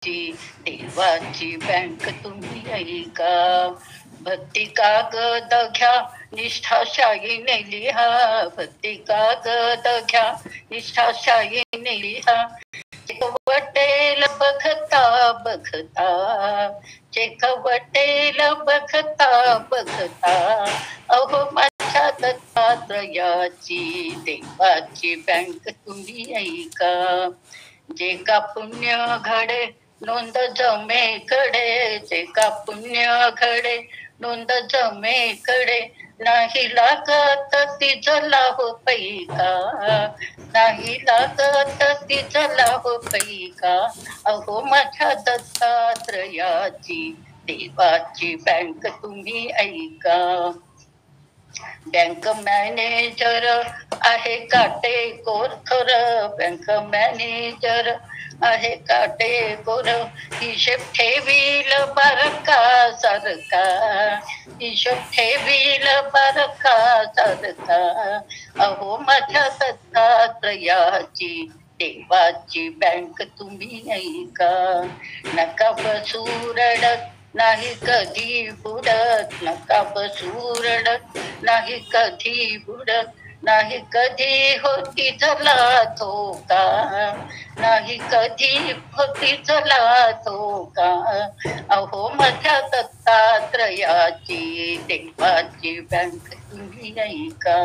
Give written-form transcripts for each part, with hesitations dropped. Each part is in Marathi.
देवाची बँक तुम्ही ऐका. भक्ती कागद घ्या निष्ठाशाहीने लिहा. भक्ती कागद घ्या निष्ठाशाहीने लिहा. चेकवटेल बघता बघता, चेकवटेल बघता बघता, अहो माझ्या दत्तात्रयाची देवाची बँक तुम्ही ऐका. जे का पुण्य घडे नोंद जमेकडे, जे का पुण्य घडे नोंद जमेकडे, नाही लागत तिजला हो पैका. नाही लागत तिजला हो पैका, अहो माझ्या दत्तात्रयाची देवाची बँक तुम्ही ऐका. बँक मॅनेजर आहे काटेकोर थोर, बँक मॅनेजर आहे काटेकोर, हिशेब ठेवील बारका सारखा, हिशोब ठेवील बारका सारखा, अहो माझ्या दत्तात्रयाची देवाची बँक तुम्ही ऐका. नका बसू रडत नाही कधी बुडत, नका बसू रडत नाही कधी बुडत, नाही कधी होती चला धोका, नाही कधी होती चला धोका, अहो माझ्या दत्तात्रयाची देवाची बँक तुम्ही ऐका.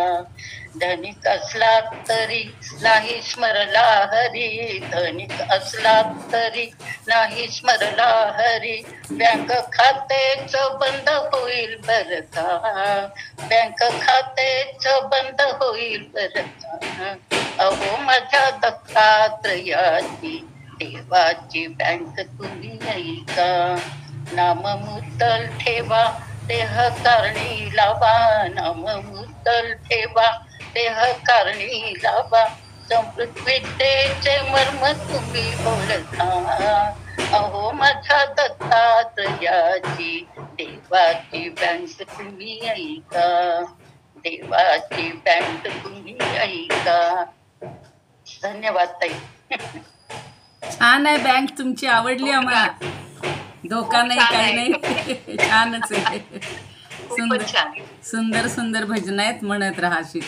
धनिक असला तरी नाही स्मरला हरी, धनिक असला तरी नाही स्मरला हरी, बँक खातेच बंद होईल बर का, बँक खातेच बंद होईल बर का, अहो माझ्या दत्तात्रयाची देवाची बँक तुम्ही ऐका. नाम मुद्दल ठेवा देह कारणी लावा, नाम मुद्दल ठेवा देह कारणी लावा, संस्कृत विद्येचे मर्म तुम्ही ओळखा, अहो माझ्या दत्तात्रयाची देवाची बँक तुम्ही ऐका. देवाची बँक तुम्ही ऐका. धन्यवाद ताई. छान आहे बँक तुमची, आवडली आम्हाला. धोका नाही काही नाही, छानच आहे. सुंदर सुंदर सुंदर भजन आहेत, म्हणत राहाशीच.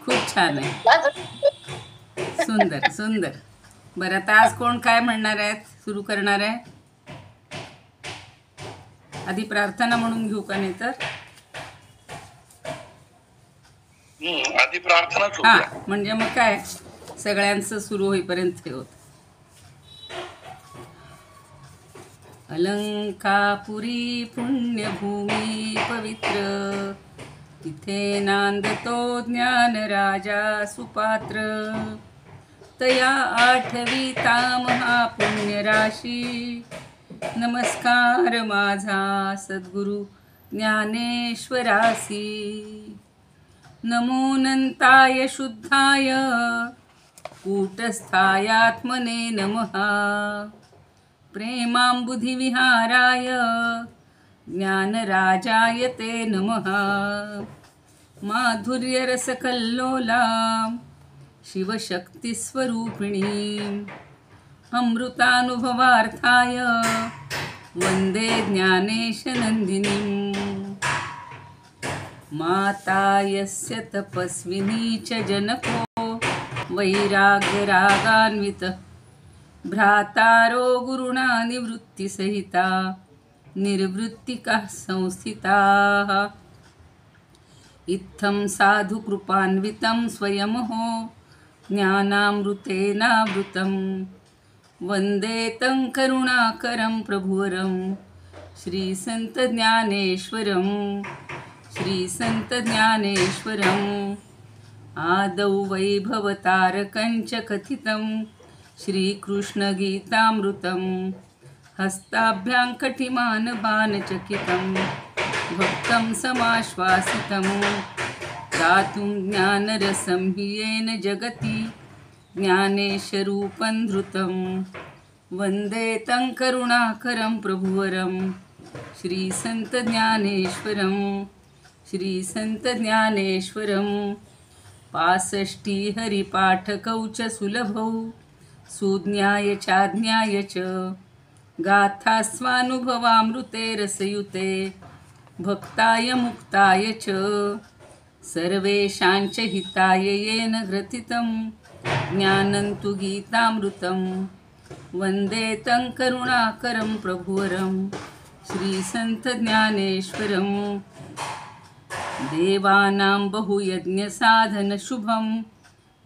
खूप छान आहे, सुंदर सुंदर. बरं आता आज कोण काय म्हणणार आहेत, सुरू करणार आहे? आधी प्रार्थना म्हणून घेऊ का, नाही तर आधी प्रार्थना. हा म्हणजे मग काय सगळ्यांचं सुरू होईपर्यंत ठेवत. अलंकापुरी पुण्यभूमी पवित्र, तिथे नांदतो ज्ञान राजा सुपात्र, तया आठविता महापुण्य राशी, नमस्कार माझा सद्गुरु ज्ञानेश्वरासी. नमोऽनंताय शुद्धाय कूटस्थायात्मने नमः, प्रेमाम्बुधिविहाराय ज्ञानराजाय ते नमः. माधुर्यरसकल्लोला शिवशक्तिस्वरूपिणी, अमृतानुभवार्थाय वन्दे ज्ञानेशनन्दिनीम्. माता यस्य तपस्विनी च जनको, वैराग्यरागान्वितः, भ्रातारो गुरुणा निवृत्तिसहिता, निर्वृत्तिकाः संस्थिताः. इत्थं साधुकृपान्वितं स्वयमहो ज्ञानामृतेनावृतं, वन्दे तं करुणाकरं प्रभुवरं, श्रीसन्तज्ञानेश्वरं, श्रीसन्तज्ञानेश्वरम्. आदौ वैभवतारकं च कथितं, श्रीकृष्णगीतामृतं, हस्ताभ्यां कटिमानबाणचकितं, भक्तं समाश्वासितं, दातुं ज्ञानरसं हि येन जगति, ज्ञानेशरूपं धृतं. वन्दे तं करुणाकरं प्रभुवरं, श्रीसन्तज्ञानेश्वरं, श्रीसन्तज्ञानेश्वरं. 65 हरिपाठकौ च सुलभौ, सुज्ञाय चाज्ञाय च गाथा स्वानुभवामृते रसयुते भक्ताय मुक्ताय च सर्वेषांच हिताय येन ग्रथितं ज्ञानं तु गीतामृतं वन्दे तं करुणाकरं प्रभुवरं श्रीसंतज्ञानेश्वरं देवानां बहुयज्ञसाधनशुभं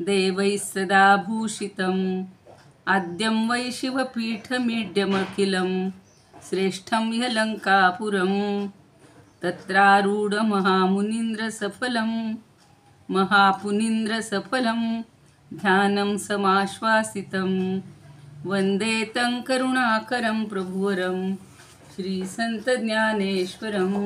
देवैः सदा भूषितम् आद्यं वै शिवपीठमीड्यमखिलं श्रेष्ठं ह्यलङ्कापुरं महापुनीन्द्रसफलं ध्यानं समाश्वासितं वन्दे तं करुणाकरं प्रभुवरं श्रीसंतज्ञानेश्वरम्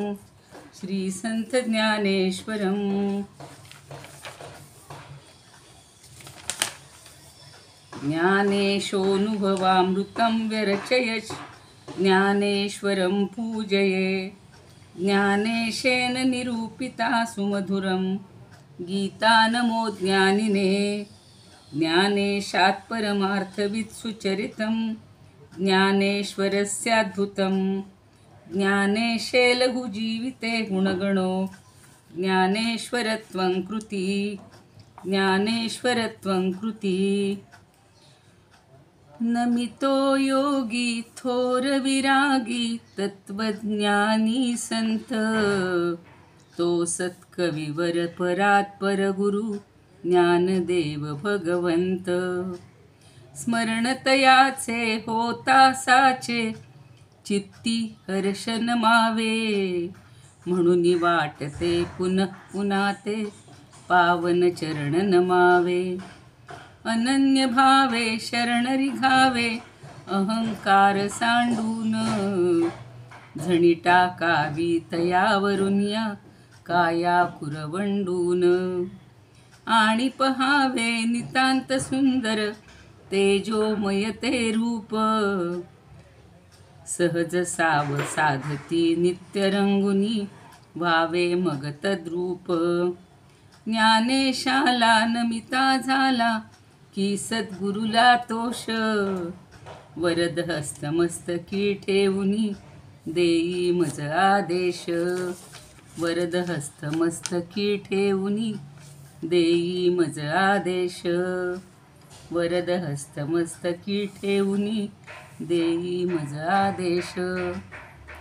ज्ञानेशोऽनुभवामृतं व्यरचयत् ज्ञानेश्वरं पूजये ज्ञानेशेन निरूपिता सुमधुरं गीता नमो ज्ञानिने ज्ञानेशात् परमार्थवित् सुचरितं ज्ञानेश्वरस्याद्भुतं ज्ञानेशे लघुजीविते गुणगणो ज्ञानेश्वरत्वं कृति नमितो योगी थोर विरागी तत्वज्ञानी संत तो सत्कविवर परात्पर गुरु ज्ञानदेव भगवंत स्मरणतयाचे होता साचे चित्ती हर्ष नमावे म्हणून वाटते पुनः पुन्हा ते पावन चरण नमावे अनन्य भावे शरणरी घावे अहंकार सांडून झणी टाकावी तयावरून या काया कुरवंडून आणि पहावे नितांत सुंदर तेजोमय ते रूप सहज साव साधती नित्य रंगुनी व्हावे मग तद्रूप ज्ञानेशाला नमिता झाला की सद्गुरुला तोष वरद हस्तमस्तकी ठेवुनी देई मज आदेश वरद हस्तमस्तकी ठेवुनी देई मज आदेश वरद हस्तमस्तकी ठेवुनी देई मज आदेश.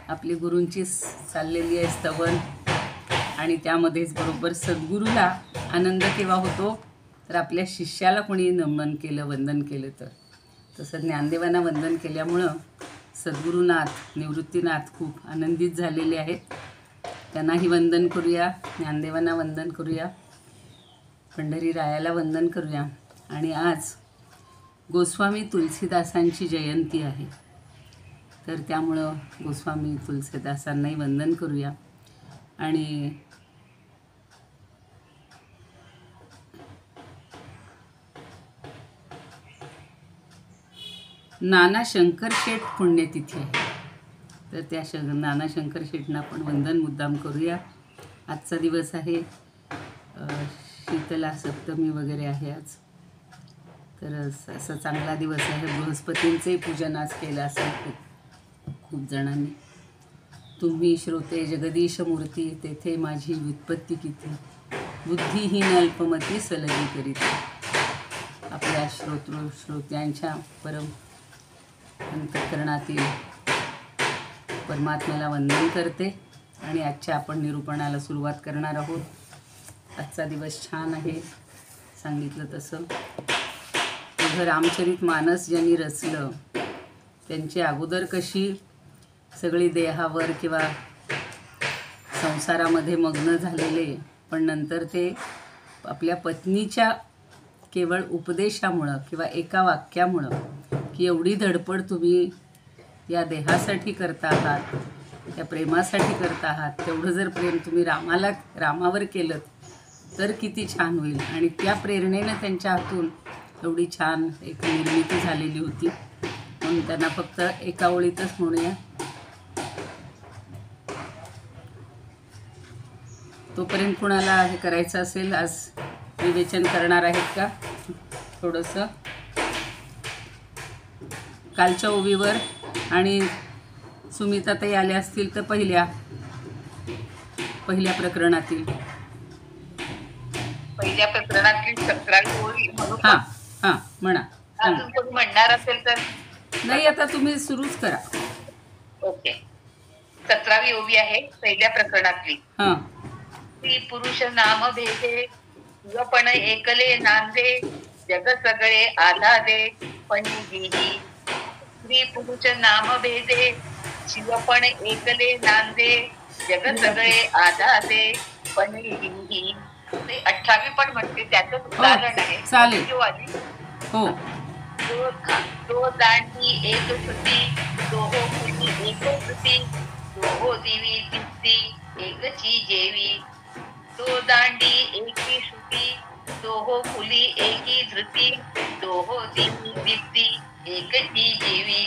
आपली गुरूंची चाललेली आहे स्तवन आणि त्यामध्येच बरोबर सद्गुरूला आनंद केव्हा होतो तर आपल्या शिष्याला कोणी नमन केलं वंदन केलं तर. तसं ज्ञानदेवांना वंदन केल्यामुळं सद्गुरुनाथ निवृत्तीनाथ खूप आनंदित झालेले आहेत. त्यांनाही वंदन करूया, ज्ञानदेवांना वंदन करूया, पंढरी रायाला वंदन करूया. आणि आज गोस्वामी तुलसीदासांची जयंती आहे तर त्यामुळं गोस्वामी तुलसीदासांनाही वंदन करूया. आणि नाना शंकर शेठ पुण्यतिथी आहे तर त्या नाना शंकर शेठना पण वंदन मुद्दाम करूया. आजचा दिवस आहे शीतला सप्तमी वगैरे आहे आज. तर असा चांगला दिवस आहे. बृहस्पतींचे पूजन आज केलं असेल खूप जणांनी. तुम्ही श्रोते जगदीश मूर्ती तेथे माझी व्युत्पत्ती किती बुद्धिहीन अल्पमती सलगी करीत. आपल्या श्रोत्यांच्या परम अंतःकरणातील परमात्म्याला वंदन करते आणि आजच्या आपण निरूपणाला सुरुवात करणार आहोत. आजचा दिवस छान आहे सांगितलं तसं. तुझं रामचरित मानस ज्यांनी रचलं त्यांची अगोदर कशी सगळी देहावर किंवा संसारामध्ये मग्न झालेले पण नंतर ते आपल्या पत्नीच्या केवळ उपदेशामुळं किंवा एका वाक्यामुळं की एवढी धडपड तुम्ही या देहासाठी करता आहात, त्या प्रेमासाठी करता आहात, तेवढं जर प्रेम तुम्ही रामावर केलं तर किती छान होईल. आणि त्या प्रेरणेनं त्यांच्या हातून एवढी छान एक निर्मिती झालेली होती. म्हणून त्यांना फक्त एका ओळीतच म्हणूया. तोपर्यंत कुणाला हे करायचं असेल आज विवेचन करणार आहेत का थोडंसं कालच्या ओवीवर आणि सुमिताताई आल्या असतील तर पहिल्या प्रकरणातील. पहिल्या प्रकरणातली 17वी ओळी म्हणू का? हां हां म्हणा. अजून कोणी म्हणणार असेल तर नाही, आता तुम्ही सुरूच करा. ओके. 17वी ओवी आहे पहिल्या प्रकरणातली. हां. स्त्री पुरुष नाम भेदे युवपण एकले नांदे जग सगळे आधादे पण गेली. स्त्री पुरुष नाम भेदे शिवपण एकले नांदे जग सगळे आधादे पण गेली. ते 18वी पण म्हणते, त्याचं उदाहरण आहे. चालेल. जो आधी हो. दो दांडी एक सुती दोहो फुली एक सुती दोहो दिवी दिसती एकची जेवी. दो दांडी एकी श्रुती दोहो फुली एकी धृती दोहो दिवी दिसती एकची जेवी.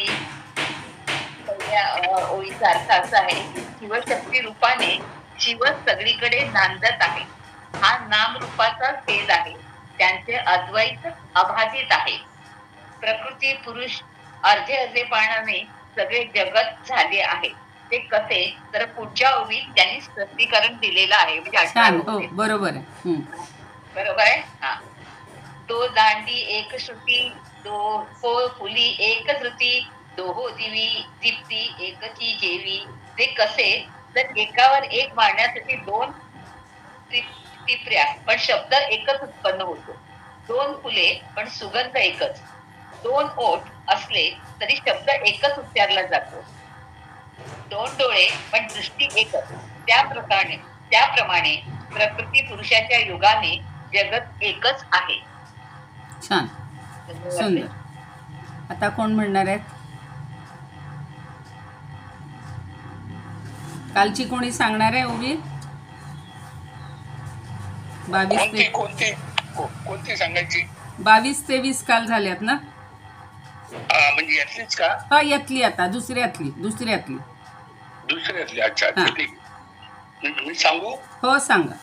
पहिल्या ओळीचा अर्थ असा आहे, शिवशक्ती रूपाने शिव सगळीकडे नांदत आहे. हा नाम रूपाचा भेद आहे. त्यांचे अद्वैत अबाधित आहे. प्रकृती पुरुष अर्धे अर्धेपणाने सगळे जगत झाले आहे. ते कसे तर पुढच्या ओवीत त्यांनी स्पष्टीकरण दिलेलं आहे. म्हणजे छान. हो, बरोबर आहे. बरोबर आहे. हा. दो दांडी एक श्रुती दोहो फुली एक धृती दोहो दिवी दीप्ती एकची जेवी. ते कसे तर एकावर एक मारण्यासाठी दोन टिपऱ्या पण शब्द एकच उत्पन्न होतो. दोन फुले पण सुगंध एकच. दोन ओठ असले तरी शब्द एकच उच्चारला जातो. दोन डोळे पण दृष्टी एकच. त्याप्रमाणे प्रकृती पुरुषाच्या युगाने जगत एकच आहे. छान, सुंदर. आता कोण म्हणणार आहेत? कालची कोणी सांगणार आहे ओवी? 22 कोणती सांगायची? 22-23 काल झाल्यात ना? म्हणजे यातलीच का? हा, यातली. आता दुसऱ्यातली. दुसऱ्यातली. अच्छा, हा. ठीक. मी सांगू? हो, सांगा.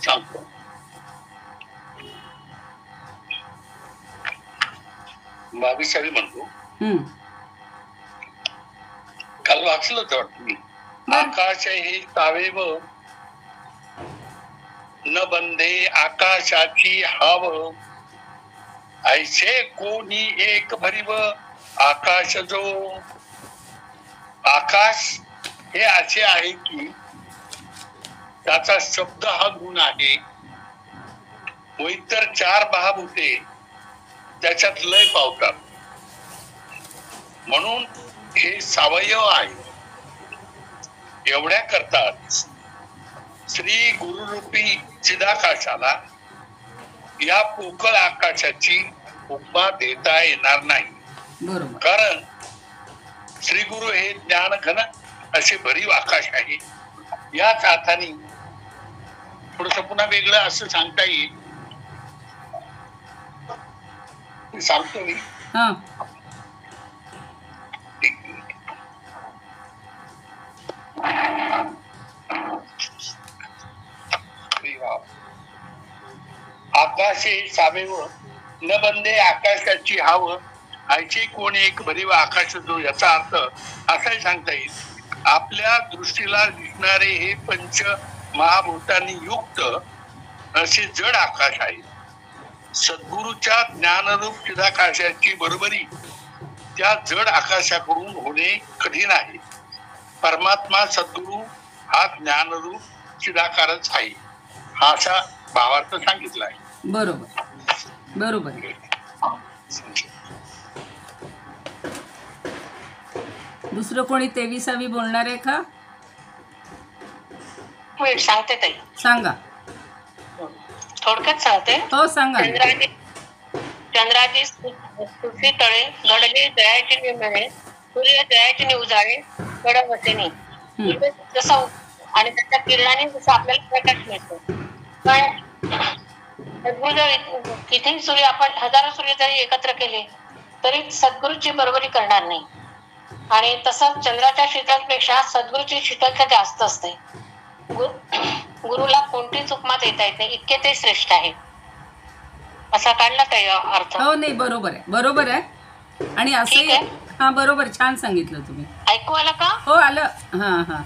सांगतो. बावीसावी म्हणतो. काल वाचलं होतं वाटतं मी. आकाश हे तावेव न बंदे आकाशाची हाव ऐसे कोणी एक भरीव आकाश जो. आकाश हे असे आहे की त्याचा शब्द हा गुण आहे व इतर 4 महाभूते त्याच्यात लय पावतात. म्हणून हे सावयव आहे. एवढ्या करतात श्री गुरुरूपी चिदाकाशाला या पोकळ आकाशाची उपमा देता येणार नाही. बरोबर. कारण श्री गुरु हे ज्ञान घन असे भरीव आकाश आहे. याच अर्थाने थोडस पुन्हा वेगळं असं सांगता येईल. सांगतो मी. हा. आकाशे सावेव न बंदे आकाशाची हाव ऐचे कोणी एक भरीव आकाश जो. याचा अर्थ असाही सांगता येईल, आपल्या दृष्टीला दिसणारे हे पंच महाभूतांनी युक्त असे जड आकाश आहे. सद्गुरूच्या ज्ञानरूप चिदाकाशाची बरोबरी त्या जड आकाशाकडून होणे कठीण आहे. परमात्मा सद्गुरू हा ज्ञानरूप चिदाकारच आहे. हा असा भावार्थ सांगितला आहे. बरोबर. दुसरं कोणी 23वी बोलणार आहे का? सांगते ताई. सांगा. थोडक्यात सांगते. हो, सांगा. चंद्राची सुफी तळे घडले दयाची निर्मळे सूर्य दयाची उजाळे कड वसेनी जसं आणि त्याच्या किरणाने जसं आपल्याला प्रकाश मिळतो. पण किती सूर्य आपण हजारो सूर्य जरी एकत्र केले तरी सद्गुरूची बरोबरी करणार नाही. आणि तसंच चंद्राच्या शीतलपेक्षा सद्गुरूची शीतलता जास्त असते. गुरुला कोणतीच उपमा देता येत नाही, इतके ते श्रेष्ठ आहे. असा काढला काय अर्थ? हो नाही बरोबर आहे, बरोबर आहे. आणि असंही ठीक आहे. हां बरोबर, छान सांगितलं तुम्ही. ऐकू आला का? हो आलं. हां हां,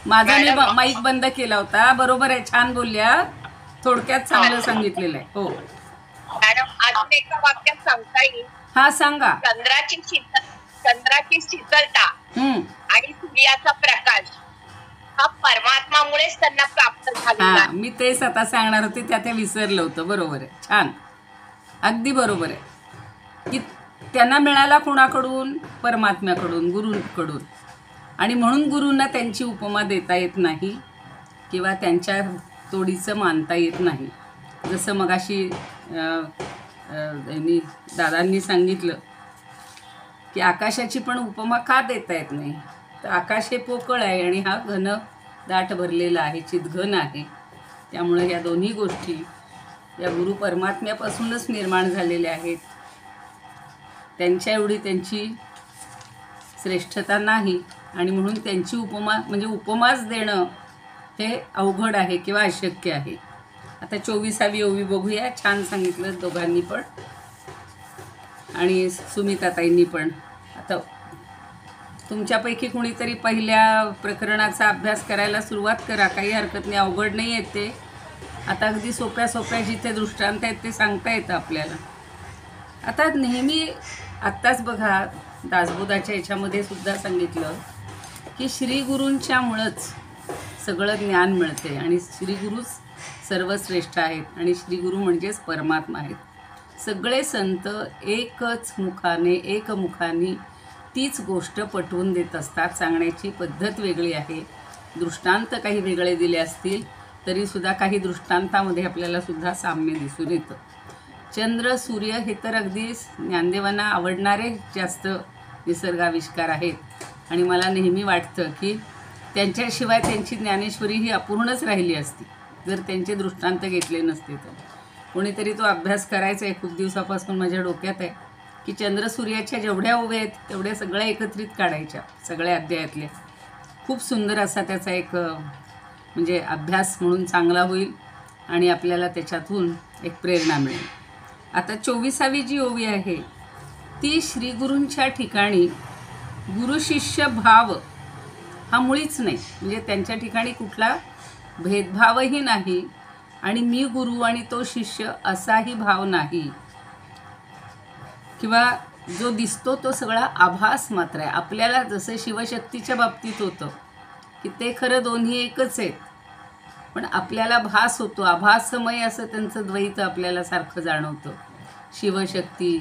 माझा मी मॅडम. माईक बंद केला होता. बरोबर आहे, छान बोलल्या. थोडक्यात चांगलं सांगितलेलं आहे. हो मॅडम अजून एका वाक्यात सांगता येईल. हां सांगा. चंद्राची शीतलता हम्म. आणि सूर्याचा प्रकाश हा परमात्मामुळेच त्यांना प्राप्त झालेला हां आहे. मी तेच आता सांगणार होते, त्यात विसरलं होतं. बरोबर आहे, छान, अगदी बरोबर आहे की त्यांना मिळाला कोणाकडून? परमात्म्याकडून, गुरूंकडून. आणि म्हणून गुरूंना त्यांची उपमा देता येत नाही किंवा त्यांच्या तोडीचं मानता येत नाही. जसं मगाशी दादांनी सांगितलं की आकाशाची पण उपमा का देता येत नाही, तर आकाश हे पोकळ आहे आणि हा घन दाट भरलेला आहे, चितघन आहे. त्यामुळे या दोन्ही गोष्टी या गुरु परमात्म्यापासूनच निर्माण झालेल्या आहेत. त्यांच्या एवढी त्यांची श्रेष्ठता नाही आणि म्हणून त्यांची उपमा म्हणजे उपमाच देणं हे अवघड आहे किंवा अशक्य आहे. आता 24वी ओवी बघूया. छान सांगितलं दोघांनी पण आणि सुमिताताईंनी पण. आता तुमच्यापैकी कुणीतरी पहिल्या प्रकरणाचा अभ्यास करायला सुरुवात करा, काही हरकत नाही, अवघड नाही आहेत ते. आता अगदी सोप्या सोप्या जिथे दृष्टांत आहेत ते सांगता येतं आपल्याला. आता नेहमी आत्ताच बघा दासबोधाच्या याच्यामध्ये सुद्धा सांगितलं की श्रीगुरूंच्यामुळंच सगळं ज्ञान मिळते आणि श्रीगुरूच सर्वश्रेष्ठ आहेत आणि श्रीगुरू म्हणजेच परमात्मा आहेत. सगळे संत एकच मुखाने एकमुखाने तीच गोष्ट पटवून देत असतात. सांगण्याची पद्धत वेगळी आहे, दृष्टांत काही वेगळे दिले असतील तरीसुद्धा काही दृष्टांतामध्ये आपल्याला सुद्धा साम्य दिसून येतं. चंद्र सूर्य हे तर अगदी ज्ञानदेवांना आवडणारे जास्त निसर्गाविष्कार आहेत आणि मला नेहमी वाटतं की त्यांच्याशिवाय त्यांची ज्ञानेश्वरी ही अपूर्णच राहिली असती जर त्यांचे दृष्टांत घेतले नसते तर. कोणीतरी तो अभ्यास करायचा आहे, खूप दिवसापासून माझ्या डोक्यात आहे की चंद्र सूर्याच्या जेवढ्या ओव्या आहेत तेवढ्या सगळ्या एकत्रित काढायच्या, सगळ्या अध्यायातल्या. खूप सुंदर असा त्याचा एक म्हणजे अभ्यास म्हणून चांगला होईल आणि आपल्याला त्याच्यातून एक प्रेरणा मिळेल. आता 24वी जी ओवी आहे ती श्रीगुरूंच्या ठिकाणी गुरुशिष्य भाव हा मुळीच नाही, म्हणजे त्यांच्या ठिकाणी कुठला भेदभावही नाही आणि मी गुरु आणि तो शिष्य असाही भाव नाही किंवा जो दिसतो तो सगळा आभास मात्र आहे. आपल्याला जसं शिवशक्तीच्या बाबतीत होतं की ते खरं दोन्ही एकच आहेत, पण आपल्याला भास होतो, आभासमय असं त्यांचं द्वैत आपल्याला सारखं जाणवतं. शिवशक्ती,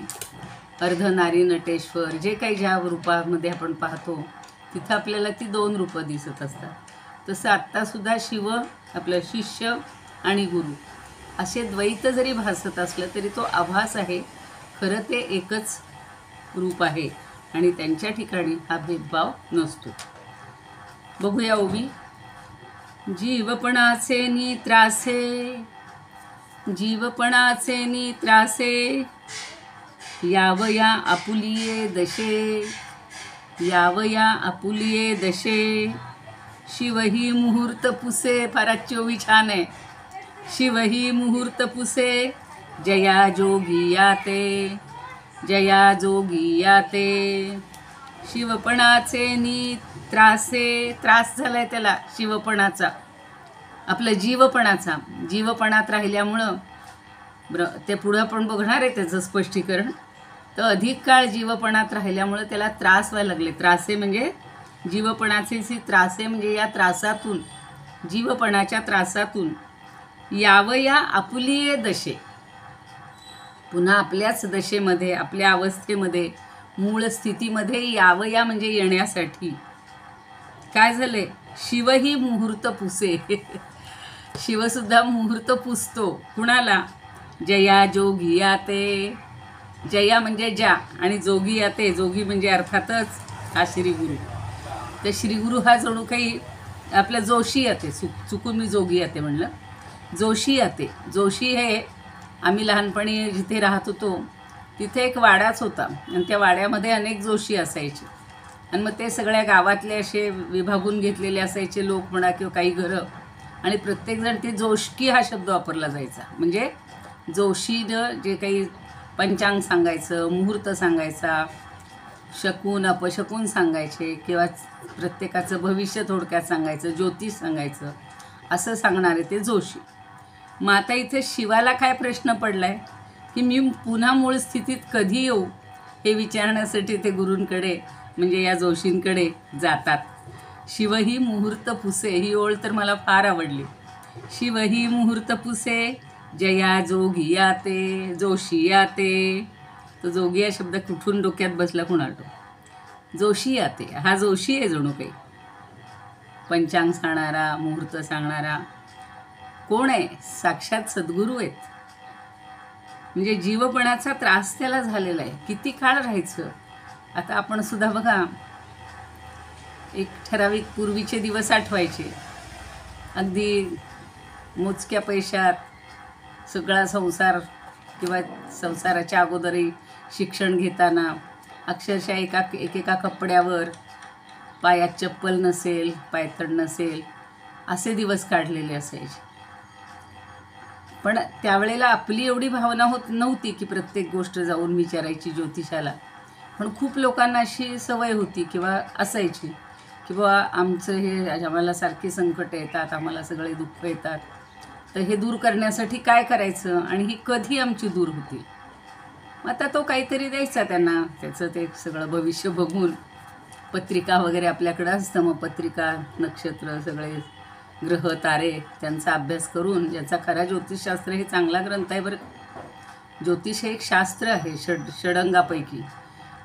अर्धनारी नटेश्वर, जे काही ज्या रूपामध्ये आपण पाहतो तिथं आपल्याला ती दोन रूपं दिसत असतात. तसं आत्तासुद्धा शिव, आपलं शिष्य आणि गुरु असे द्वैत जरी भासत असलं तरी तो आभास आहे, खरं ते एकच रूप आहे आणि त्यांच्या ठिकाणी हा भेदभाव नसतो. बघूया ओवी. जीवपणाचे नि त्रासे, जीवपणाचे नि त्रासे, यावया आपुलिये दशे, यावया आपुलिये दशे, शिवही मुहूर्त पुसे. फारच 24 छान आहे. शिवही मुहूर्त पुसे, जया जोगी याते, जया जोगी याते. शिवपणाचे नि त्रासे, त्रास झालाय त्याला शिवपणाचा, आपलं जीवपणाचा. जीवपणात राहिल्यामुळं ते पुढं आपण बघणार आहे त्याचं स्पष्टीकरण. तर अधिक काळ जीवपणात राहिल्यामुळं त्याला त्रास व्हायला लागले. त्रासे म्हणजे जीवपणाचे त्रासे म्हणजे या त्रासातून, जीवपणाच्या त्रासातून यावया आपुलिये दशे, पुन्हा आपल्याच दशेमध्ये, आपल्या अवस्थेमध्ये, मूळ स्थितीमध्ये यावया म्हणजे येण्यासाठी काय झाले, शिवही मुहूर्त पुसे. शिवसुद्धा मुहूर्त पुसतो. कुणाला? जया जोगी याते. जया म्हणजे ज्या आणि जोगी याते, जोगी म्हणजे अर्थातच हा श्रीगुरू. तर श्रीगुरू हा जणू काही आपल्या जोशी याते, चुकून मी जोगी याते म्हणलं, जोशी याते. जोशी हे आम्ही लहानपणी जिथे राहत होतो तिथे एक वाडाच होता आणि त्या वाड्यामध्ये अनेक जोशी असायचे आणि मग ते सगळ्या गावातले असे विभागून घेतलेले असायचे लोक म्हणा किंवा काही घरं, आणि प्रत्येकजण ते जोशकी हा शब्द वापरला जायचा. म्हणजे जोशीनं जे काही पंचांग सांगायचं, मुहूर्त सांगायचा, शकून अपशकून सांगायचे किंवा प्रत्येकाचं भविष्य थोडक्यात सांगायचं, ज्योतिष सांगायचं, असं सांगणारे ते जोशी. मग आता इथे शिवाला काय प्रश्न पडला आहे की मी पुन्हा मूळ स्थितीत कधी येऊ हे विचारण्यासाठी ते गुरूंकडे म्हणजे या जोशींकडे जातात. शिवही मुहूर्त पुसे, ही ओळ तर मला फार आवडली. शिवही मुहूर्त पुसे, जया जोगी याते, जोशी याते. तो जोगी या शब्द कुठून डोक्यात बसला कुणाला. जोशी याते, हा जोशी आहे जणू काही. पंचांग सांगणारा, मुहूर्त सांगणारा कोण आहे? साक्षात सद्गुरू आहेत. म्हणजे जीवपणाचा त्रास त्याला झालेला आहे. किती काळ राहायचं? आता आपण सुद्धा बघा, एक ठराविक पूर्वीचे दिवस आठवायचे. अगदी मोजक्या पैशात सगळा संसार किंवा संसाराच्या अगोदरही शिक्षण घेताना अक्षरशः एकेका कपड्यावर पायात चप्पल नसेल, पायतण नसेल, असे दिवस काढलेले असायचे. पण त्यावेळेला आपली एवढी भावना नव्हती की प्रत्येक गोष्ट जाऊन विचारायची ज्योतिषाला. पण खूप लोकांना अशी सवय होती किंवा असायची की बाबा आमचं हे आम्हाला सारखी संकट येतात, आम्हाला सगळे दुःख येतात, तर हे दूर करण्यासाठी काय करायचं आणि ही कधी आमची दूर होतील. मग आता तो काहीतरी द्यायचा त्यांना, त्याचं ते सगळं भविष्य बघून. पत्रिका वगैरे आपल्याकडं असतं, मग पत्रिका, नक्षत्र, सगळे ग्रह तारे त्यांचा अभ्यास करून, ज्याचा खरा ज्योतिषशास्त्र हे चांगला ग्रंथ आहे बरं. ज्योतिष हे एक शास्त्र आहे षडंगापैकी,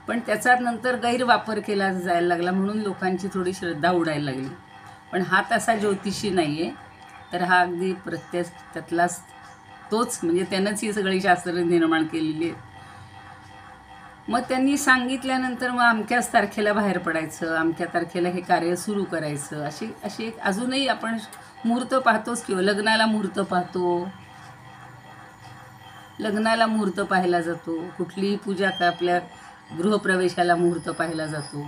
पण त्याचा नंतर गैरवापर केला जायला लागला म्हणून लोकांची थोडी श्रद्धा उडायला लागली. पण हा तसा ज्योतिषी नाही आहे, तर हा अगदी प्रत्येक त्यातलाच तोच, म्हणजे त्यानंच ही सगळी शास्त्र निर्माण केलेली आहेत. मग त्यांनी सांगितल्यानंतर मग अमक्याच तारखेला बाहेर पडायचं, अमक्या तारखेला हे कार्य सुरू करायचं. अशी एक अजूनही आपण मुहूर्त पाहतोच किंवा लग्नाला मुहूर्त पाहतो, लग्नाला मुहूर्त पाहायला जातो, कुठलीही पूजा का आपल्या गृहप्रवेशाला मुहूर्त पाहायला जातो.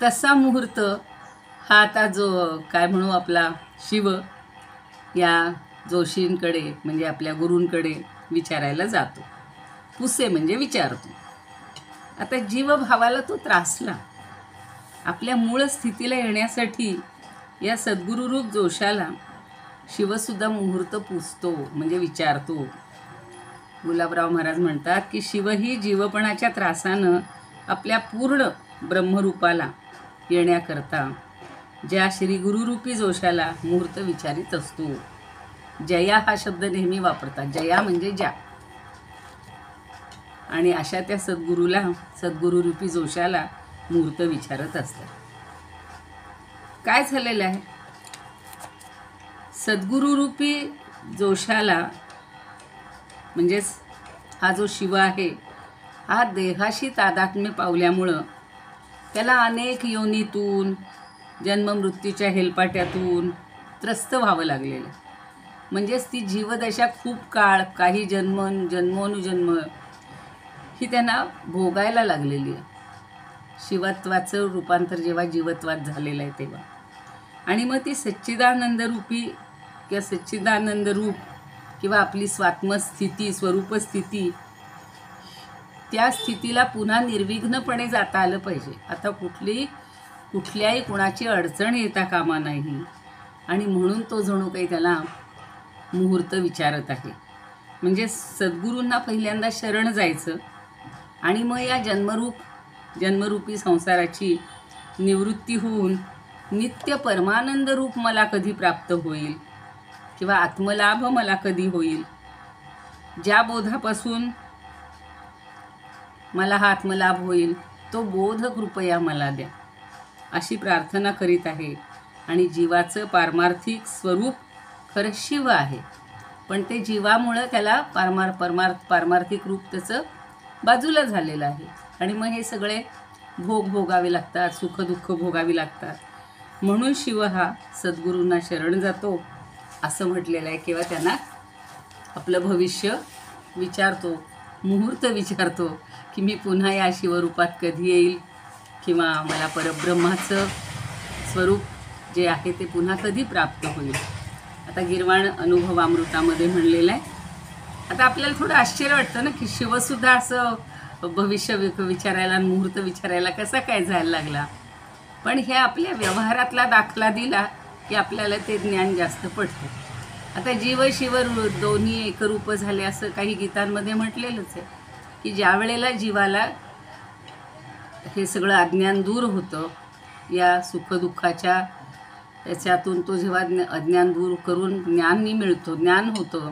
तसा मुहूर्त हा आता जो काय म्हणू आपला शिव या जोशींकडे म्हणजे आपल्या गुरूंकडे विचारायला जातो. पुसे म्हणजे विचारतो. आता जीवभावाला तो त्रासला. आपल्या मूळ स्थितीला येण्यासाठी या सद्गुरुरूप जोशाला शिवसुद्धा मुहूर्त पुसतो म्हणजे विचारतो. गुलाबराव महाराज म्हणतात की शिवही जीवपणाच्या त्रासानं आपल्या पूर्ण ब्रह्मरूपाला येण्याकरता ज्या श्री गुरुरूपी जोशाला मुहूर्त विचारित असतो. जया हा शब्द नेहमी वापरतात, जया म्हणजे ज्या. आणि अशा त्या सद्गुरूला, सद्गुरुरूपी जोशाला मुहूर्त विचारत असतात. काय झालेलं आहे? सद्गुरुरूपी जोशाला म्हणजेच हा जो शिव आहे, हा देहाशी तादात्म्य पावल्यामुळं त्याला अनेक योनीतून, जन्ममृत्यूच्या हेलपाट्यातून त्रस्त व्हावं लागलेलं. म्हणजेच ती जीवदशा खूप काळ, काही जन्मोनुजन्म ही त्यांना भोगायला लागलेली आहे. शिवत्वाचं रूपांतर जेव्हा जीवत्वात झालेलं आहे तेव्हा. आणि मग ती सच्चिदानंद रूपी किंवा सच्चिदानंद रूप किंवा आपली स्वात्मस्थिती, स्वरूपस्थिती, त्या स्थितीला पुन्हा निर्विघ्नपणे जाता आलं पाहिजे. आता कुठल्याही कुणाची अडचण येता कामा नाही. आणि म्हणून तो जणू काही त्याला मुहूर्त विचारत आहे. म्हणजे सद्गुरूंना पहिल्यांदा शरण जायचं आणि मग या जन्मरूपी संसाराची निवृत्ती होऊन नित्य परमानंद रूप मला कधी प्राप्त होईल किंवा आत्मलाभ मला कधी होईल, ज्या बोधापासून मला हा आत्मलाभ होईल तो बोध कृपया मला द्या, अशी प्रार्थना करीत आहे. आणि जीवाचं पारमार्थिक स्वरूप खरं शिव आहे, पण ते जीवामुळं त्याला पारमार्थिक रूप त्याचं बाजूला झालेलं आहे. आणि मग हे सगळे भोग भोगावे लागतात, सुखदुःख भोगावी लागतात. म्हणून शिव हा सद्गुरूंना शरण जातो असं म्हटलेलं आहे. किंवा त्यांना आपलं भविष्य विचारतो, मुहूर्त विचारतो की मी पुन्हा या शिवरूपात कधी येईल किंवा मला परब्रह्माचं स्वरूप जे आहे ते पुन्हा कधी प्राप्त होईल. आता गीर्वाण अनुभवामृतामध्ये म्हणलेलं आहे, आता आपल्याला थोडं आश्चर्य वाटतं ना की शिवसुद्धा असं भविष्य विचारायला, मुहूर्त विचारायला कसा काय जायला लागला. पण हे आपल्या व्यवहारातला दाखला दिला की आपल्याला ते ज्ञान जास्त पडतं. आता जीव शिव दोन्ही एकरूप झाले असं काही गीतांमध्ये म्हटलेलंच आहे की ज्या वेळेला जीवाला हे सगळं अज्ञान दूर होतं, या सुखदुःखाच्या याच्यातून तो जेव्हा अज्ञान दूर करून ज्ञानी मिळतो, ज्ञान होतं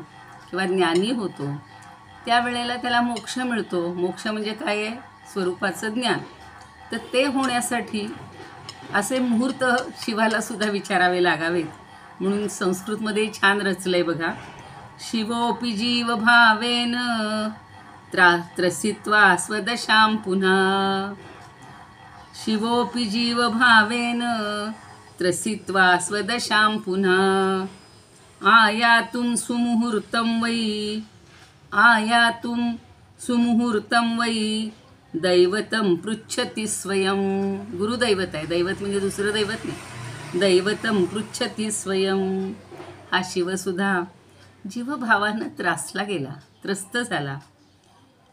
किंवा ज्ञानी होतो, त्यावेळेला त्याला मोक्ष मिळतो. मोक्ष म्हणजे काय आहे? स्वरूपाचं ज्ञान. तर ते होण्यासाठी असे मुहूर्त शिवालासुद्धा विचारावे लागावेत. म्हणून संस्कृतमध्ये छान रचलं आहे बघा. शिवोपि जीव भावेन त्रसित्वा स्वदशां पुन्हा. शिवोपि जीव भावेन त्रसित्वा स्वदशां पुन्हा. आयातुं सुमुहूर्तं वै, आयातुं सुमुहूर्तं वै दैवतं पृच्छति स्वयं. गुरुदैवत आहे. दैवत म्हणजे दुसरं दैवत नाही. दैवतं पृच्छति स्वयं. हा शिवसुद्धा जीवभावानं त्रासला गेला, त्रस्त झाला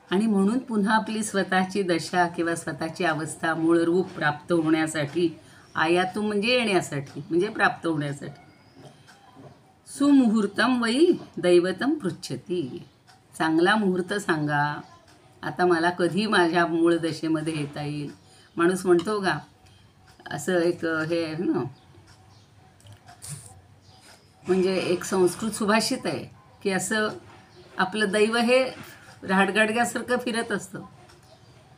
आणि म्हणून पुन्हा आपली स्वतःची दशा किंवा स्वतःची अवस्था, मूळ रूप प्राप्त होण्यासाठी, आयातू म्हणजे येण्यासाठी, म्हणजे प्राप्त होण्यासाठी, सुमुहूर्तम वै दैवतं पृच्छती. चांगला मुहूर्त सांगा, आता मला कधी माझ्या मूळ दशेमध्ये येता येईल. माणूस म्हणतो का, असं एक हे आहे ना, म्हणजे एक संस्कृत सुभाषित आहे की असं आपलं दैव हे राहडगाडग्यासारखं फिरत असतं.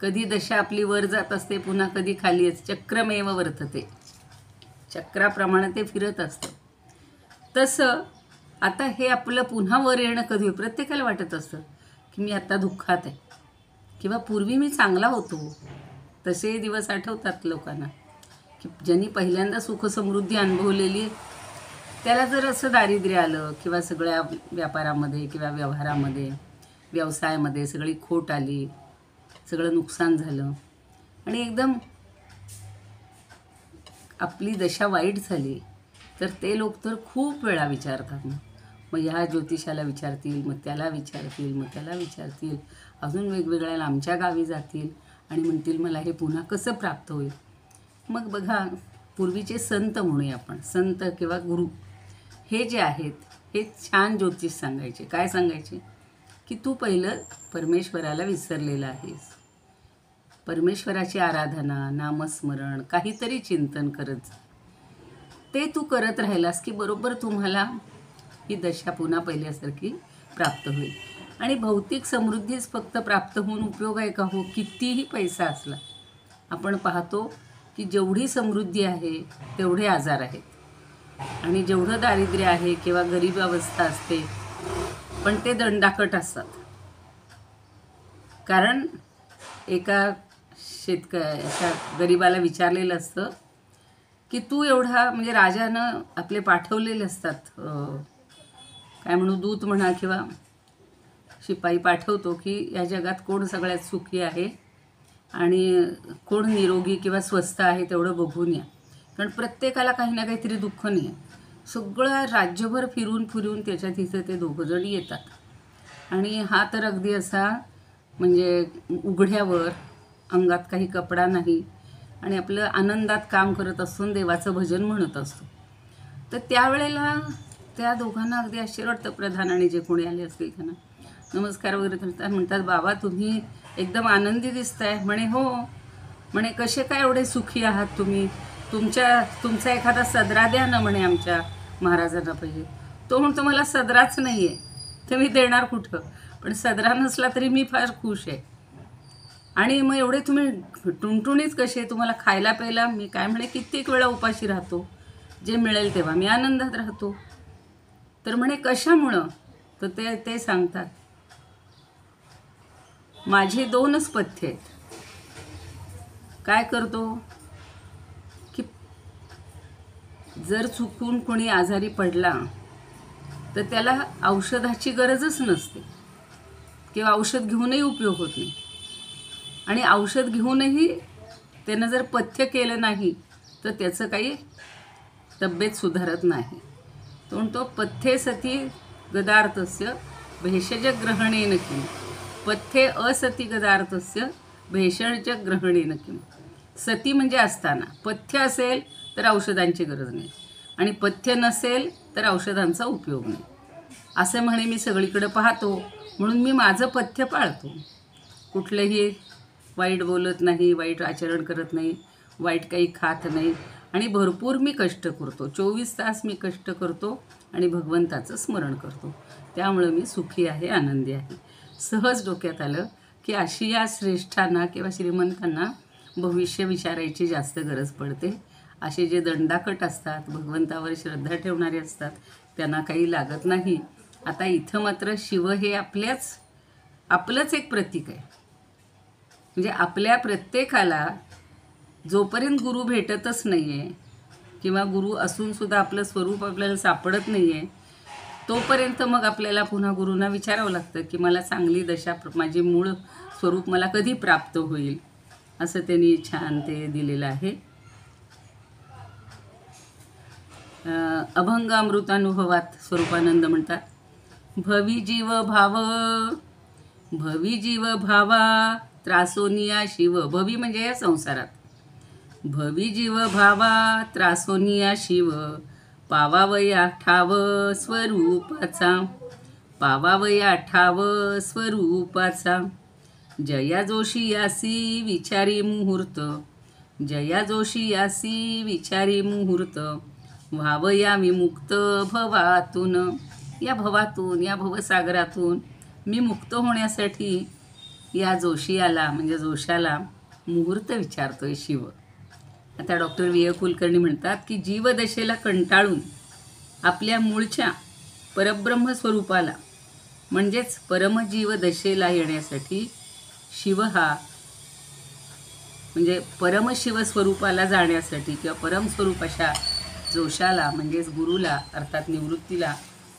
कधी दशा आपली वर जात असते, पुन्हा कधी खाली येते. चक्रमेव वर्तते. चक्राप्रमाणे ते फिरत असतं. तसं आता हे आपलं पुन्हा वर येणं कधी होईल. प्रत्येकाला वाटत असतं की मी आता दुःखात आहे किंवा पूर्वी मी चांगला होतो. तसे दिवस आठवतात लोकांना की ज्यांनी पहिल्यांदा सुखसमृद्धी अनुभवलेली आहे, त्याला जर असं दारिद्र्य आलं किंवा सगळ्या व्यापारामध्ये किंवा व्यवहारामध्ये, व्यवसायामध्ये सगळी खोट आली, सगळं नुकसान झालं आणि एकदम आपली दशा वाईट झाली, तर ते लोक तर खूप वेळा विचारतात. मग ह्या ज्योतिषाला विचारतील, मग त्याला विचारतील, मग त्याला विचारतील, अजून वेगवेगळ्या लांबच्या गावी जातील आणि म्हणतील मला हे पुन्हा कसं प्राप्त होईल. मग बघा, पूर्वीचे संत म्हणूया आपण, संत किंवा गुरु हे जे आहेत, हे छान ज्योतिष सांगायचे. काय सांगायचे की तू पहिलं परमेश्वराला विसरलेला आहेस. परमेश्वराची आराधना, नामस्मरण, काहीतरी चिंतन करत जा. ते तू करत राहिलास की बरोबर तुम्हाला ही दशा पुन्हा पहिल्यासारखी प्राप्त होईल. आणि भौतिक समृद्धीच फक्त प्राप्त होऊन उपयोग आहे का? हो, कितीही पैसा असला, आपण पाहतो की जेवढी समृद्धी आहे तेवढे आजार आहेत आणि जेवढं दारिद्र्य आहे किंवा गरीब अवस्था असते, पण ते दंडाकट असतात. कारण एका एका गरीबाला विचारलेलं असतं की तू एवढा, म्हणजे राजानं आपले पाठवलेले असतात, काय म्हणू, दूत म्हणा किंवा शिपाई पाठवतो की या जगात कोण सगळ्यात सुखी आहे आणि कोण निरोगी किंवा स्वस्थ आहे तेवढं बघून या. कारण प्रत्येकाला काही ना काहीतरी दुःख नाही आहे. सगळं राज्यभर फिरून फिरून त्याच्या तिथं ते दोघंजण येतात आणि हा तर अगदी असा म्हणजे उघड्यावर, अंगात काही कपडा नाही आणि आपलं आनंदात काम करत असतो, देवाचं भजन म्हणत असतो. तर त्यावेळेला त्या दोघांना अगदी आश्चर्य वाटतं. प्रधान आणि जे कोणी आले असतील त्यांना नमस्कार वगैरे करतात. म्हणतात, बाबा तुम्ही एकदम आनंदी दिसताय. म्हणे हो. म्हणे कसे काय एवढे सुखी आहात तुम्ही? तुमचा एखादा सदरा द्या ना म्हणे आमच्या महाराजांना पाहिजे. तो म्हणतो मला सदराच नाही आहे, तर मी देणार कुठं? पण सदरा नसला तरी मी फार खुश आहे. आणि मग एवढे तुम्ही टुणटुणीत कसे? तुम्हाला खायला प्यायला? मी काय म्हणे कित्येक वेळा उपाशी राहतो, जे मिळेल तेव्हा मी आनंदात राहतो. तर म्हणे कशामुळं? तर ते सांगतात, माझे 2च पथ्य आहेत. काय करतो की जर चुकून कोणी आजारी पडला तर त्याला औषधाची गरजच नसते किंवा औषध घेऊनही उपयोग होत नाही. आणि औषध घेऊनही त्यानं जर पथ्य केलं नाही तर त्याचं काही तब्येत सुधारत नाही. तो म्हणतो पथ्ये सती गदार्थस्य भेषजग्रहणेन किम, पथ्ये असती पदार्थस्य भेषजग्रहणेन किम. सती म्हणजे असताना, पथ्य असेल तर औषधांची गरज नाही आणि पथ्य नसेल तर औषधांचा उपयोग नाही. असे म्हणे मी सगळीकडे पाहतो, म्हणून मी माझं पथ्य पाळतो. कुठलंही वाईट बोलत नाही, वाईट आचरण करत नाही, वाईट काही खात नाही आणि भरपूर मी कष्ट करतो. 24 तास मी कष्ट करतो आणि भगवंताचं स्मरण करतो. त्यामुळं मी सुखी आहे, आनंदी आहे. सहज डोक्यात आलं की अशी या श्रेष्ठांना किंवा श्रीमंतांना भविष्य विचारायची जास्त गरज पडते. असे जे दंडाकट असतात, भगवंतावर श्रद्धा ठेवणारे असतात, त्यांना काही लागत नाही. आता इथं मात्र शिव हे आपलंच एक प्रतीक आहे. म्हणजे आपल्या प्रत्येकाला जोपर्यंत गुरु भेटतच नाही आहे किंवा गुरु असूनसुद्धा आपलं स्वरूप आपल्याला सापडत नाही आहे, तोपर्यंत मग आपल्याला पुन्हा गुरूंना विचारावं लागतं की मला चांगली दशा, माझे मूळ स्वरूप मला कधी प्राप्त होईल. असं त्यांनी छान ते दिलेलं आहे. अभंग अमृतानुभवात स्वरूपानंद म्हणतात, भवी जीव भावा त्रासोनिया शिव. भवी म्हणजे या संसारात. भवी जीव भावा त्रासोनिया शिव, पावावया ठाव स्वरूपाचा, पावावया ठाव स्वरूपाचा. जया जोशी यासी विचारी मुहूर्त, जया जोशी यासी विचारी मुहूर्त, व्हावया विमुक्त भवातून. या भवातून, या भवसागरातून मी मुक्त होण्यासाठी या जोशियाला म्हणजे जोशाला मुहूर्त विचारतोय शिव. आता डॉक्टर व्ही. ए. कुलकर्णी म्हणतात की जीवदशेला कंटाळून आपल्या मूळच्या परब्रह्म स्वरूपाला म्हणजेच परमजीव दशेला येण्यासाठी शिव हा म्हणजे परमशिव स्वरूपाला जाण्यासाठी किंवा परमस्वरूप अशा जोशाला म्हणजेच गुरुला अर्थात निवृत्तीला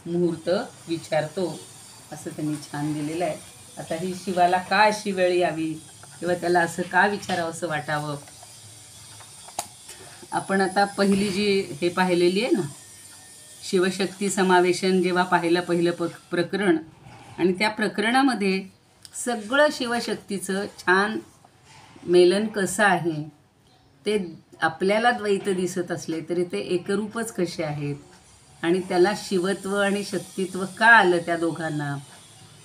मुहूर्त विचारतो, असं त्यांनी छान दिलेलं आहे. आता ही शिवाला का अशी वेळ यावी किंवा त्याला असं का विचारावं असं वाटावं. आपण आता पहिली जी हे पाहिलेली आहे ना, शिवशक्ती समावेशन जेव्हा पहिलं प्रकरण, आणि त्या प्रकरणामध्ये सगळं शिवशक्तीचं छान मेलन कसं आहे ते आपल्याला द्वैत दिसत असले तरी ते एकरूपच कसे आहेत आणि त्याला शिवत्व आणि शक्तित्व का आलं त्या दोघांना,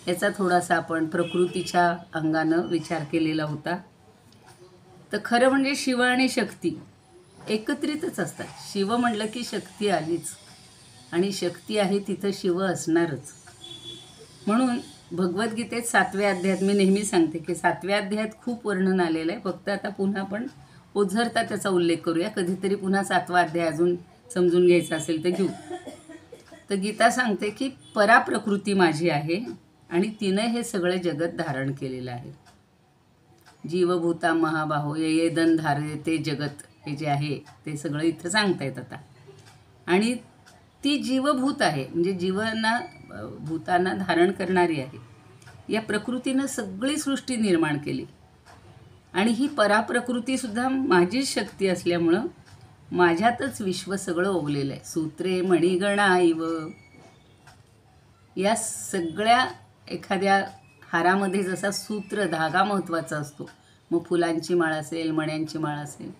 याचा थोडासा आपण प्रकृतीच्या अंगानं विचार केलेला होता. तर खरं म्हणजे शिव आणि शक्ती एकत्रितच असतात. शिव म्हणलं की शक्ती आलीच आणि शक्ती आहे तिथं शिव असणारच. म्हणून भगवद्गीतेत 7व्या अध्यायात मी नेहमी सांगते की 7व्या अध्यायात खूप वर्णन आलेलं आहे. फक्त आता पुन्हा आपण ओझरता त्याचा उल्लेख करूया. कधीतरी पुन्हा 7वा अध्याय अजून समजून घ्यायचा असेल तर घेऊ. तर गीता सांगते की पराप्रकृती माझी आहे आणि तिनं हे सगळं जगत धारण केलेलं आहे. जीवभूता महाबाहो ये दन धारे ते जगत, हे जे आहे ते सगळं इथं सांगतायत आता. आणि ती जीवभूत आहे म्हणजे भूतांना धारण करणारी आहे. या प्रकृतीनं सगळी सृष्टी निर्माण केली आणि ही पराप्रकृतीसुद्धा माझीच शक्ती असल्यामुळं माझ्यातच विश्व सगळं ओवलेलं आहे. सूत्रे मणिगणा इव. या सगळ्या एखाद्या हारामध्ये जसा सूत्र धागा महत्त्वाचा असतो, मग फुलांची माळ असेल, मण्यांची माळ असेल,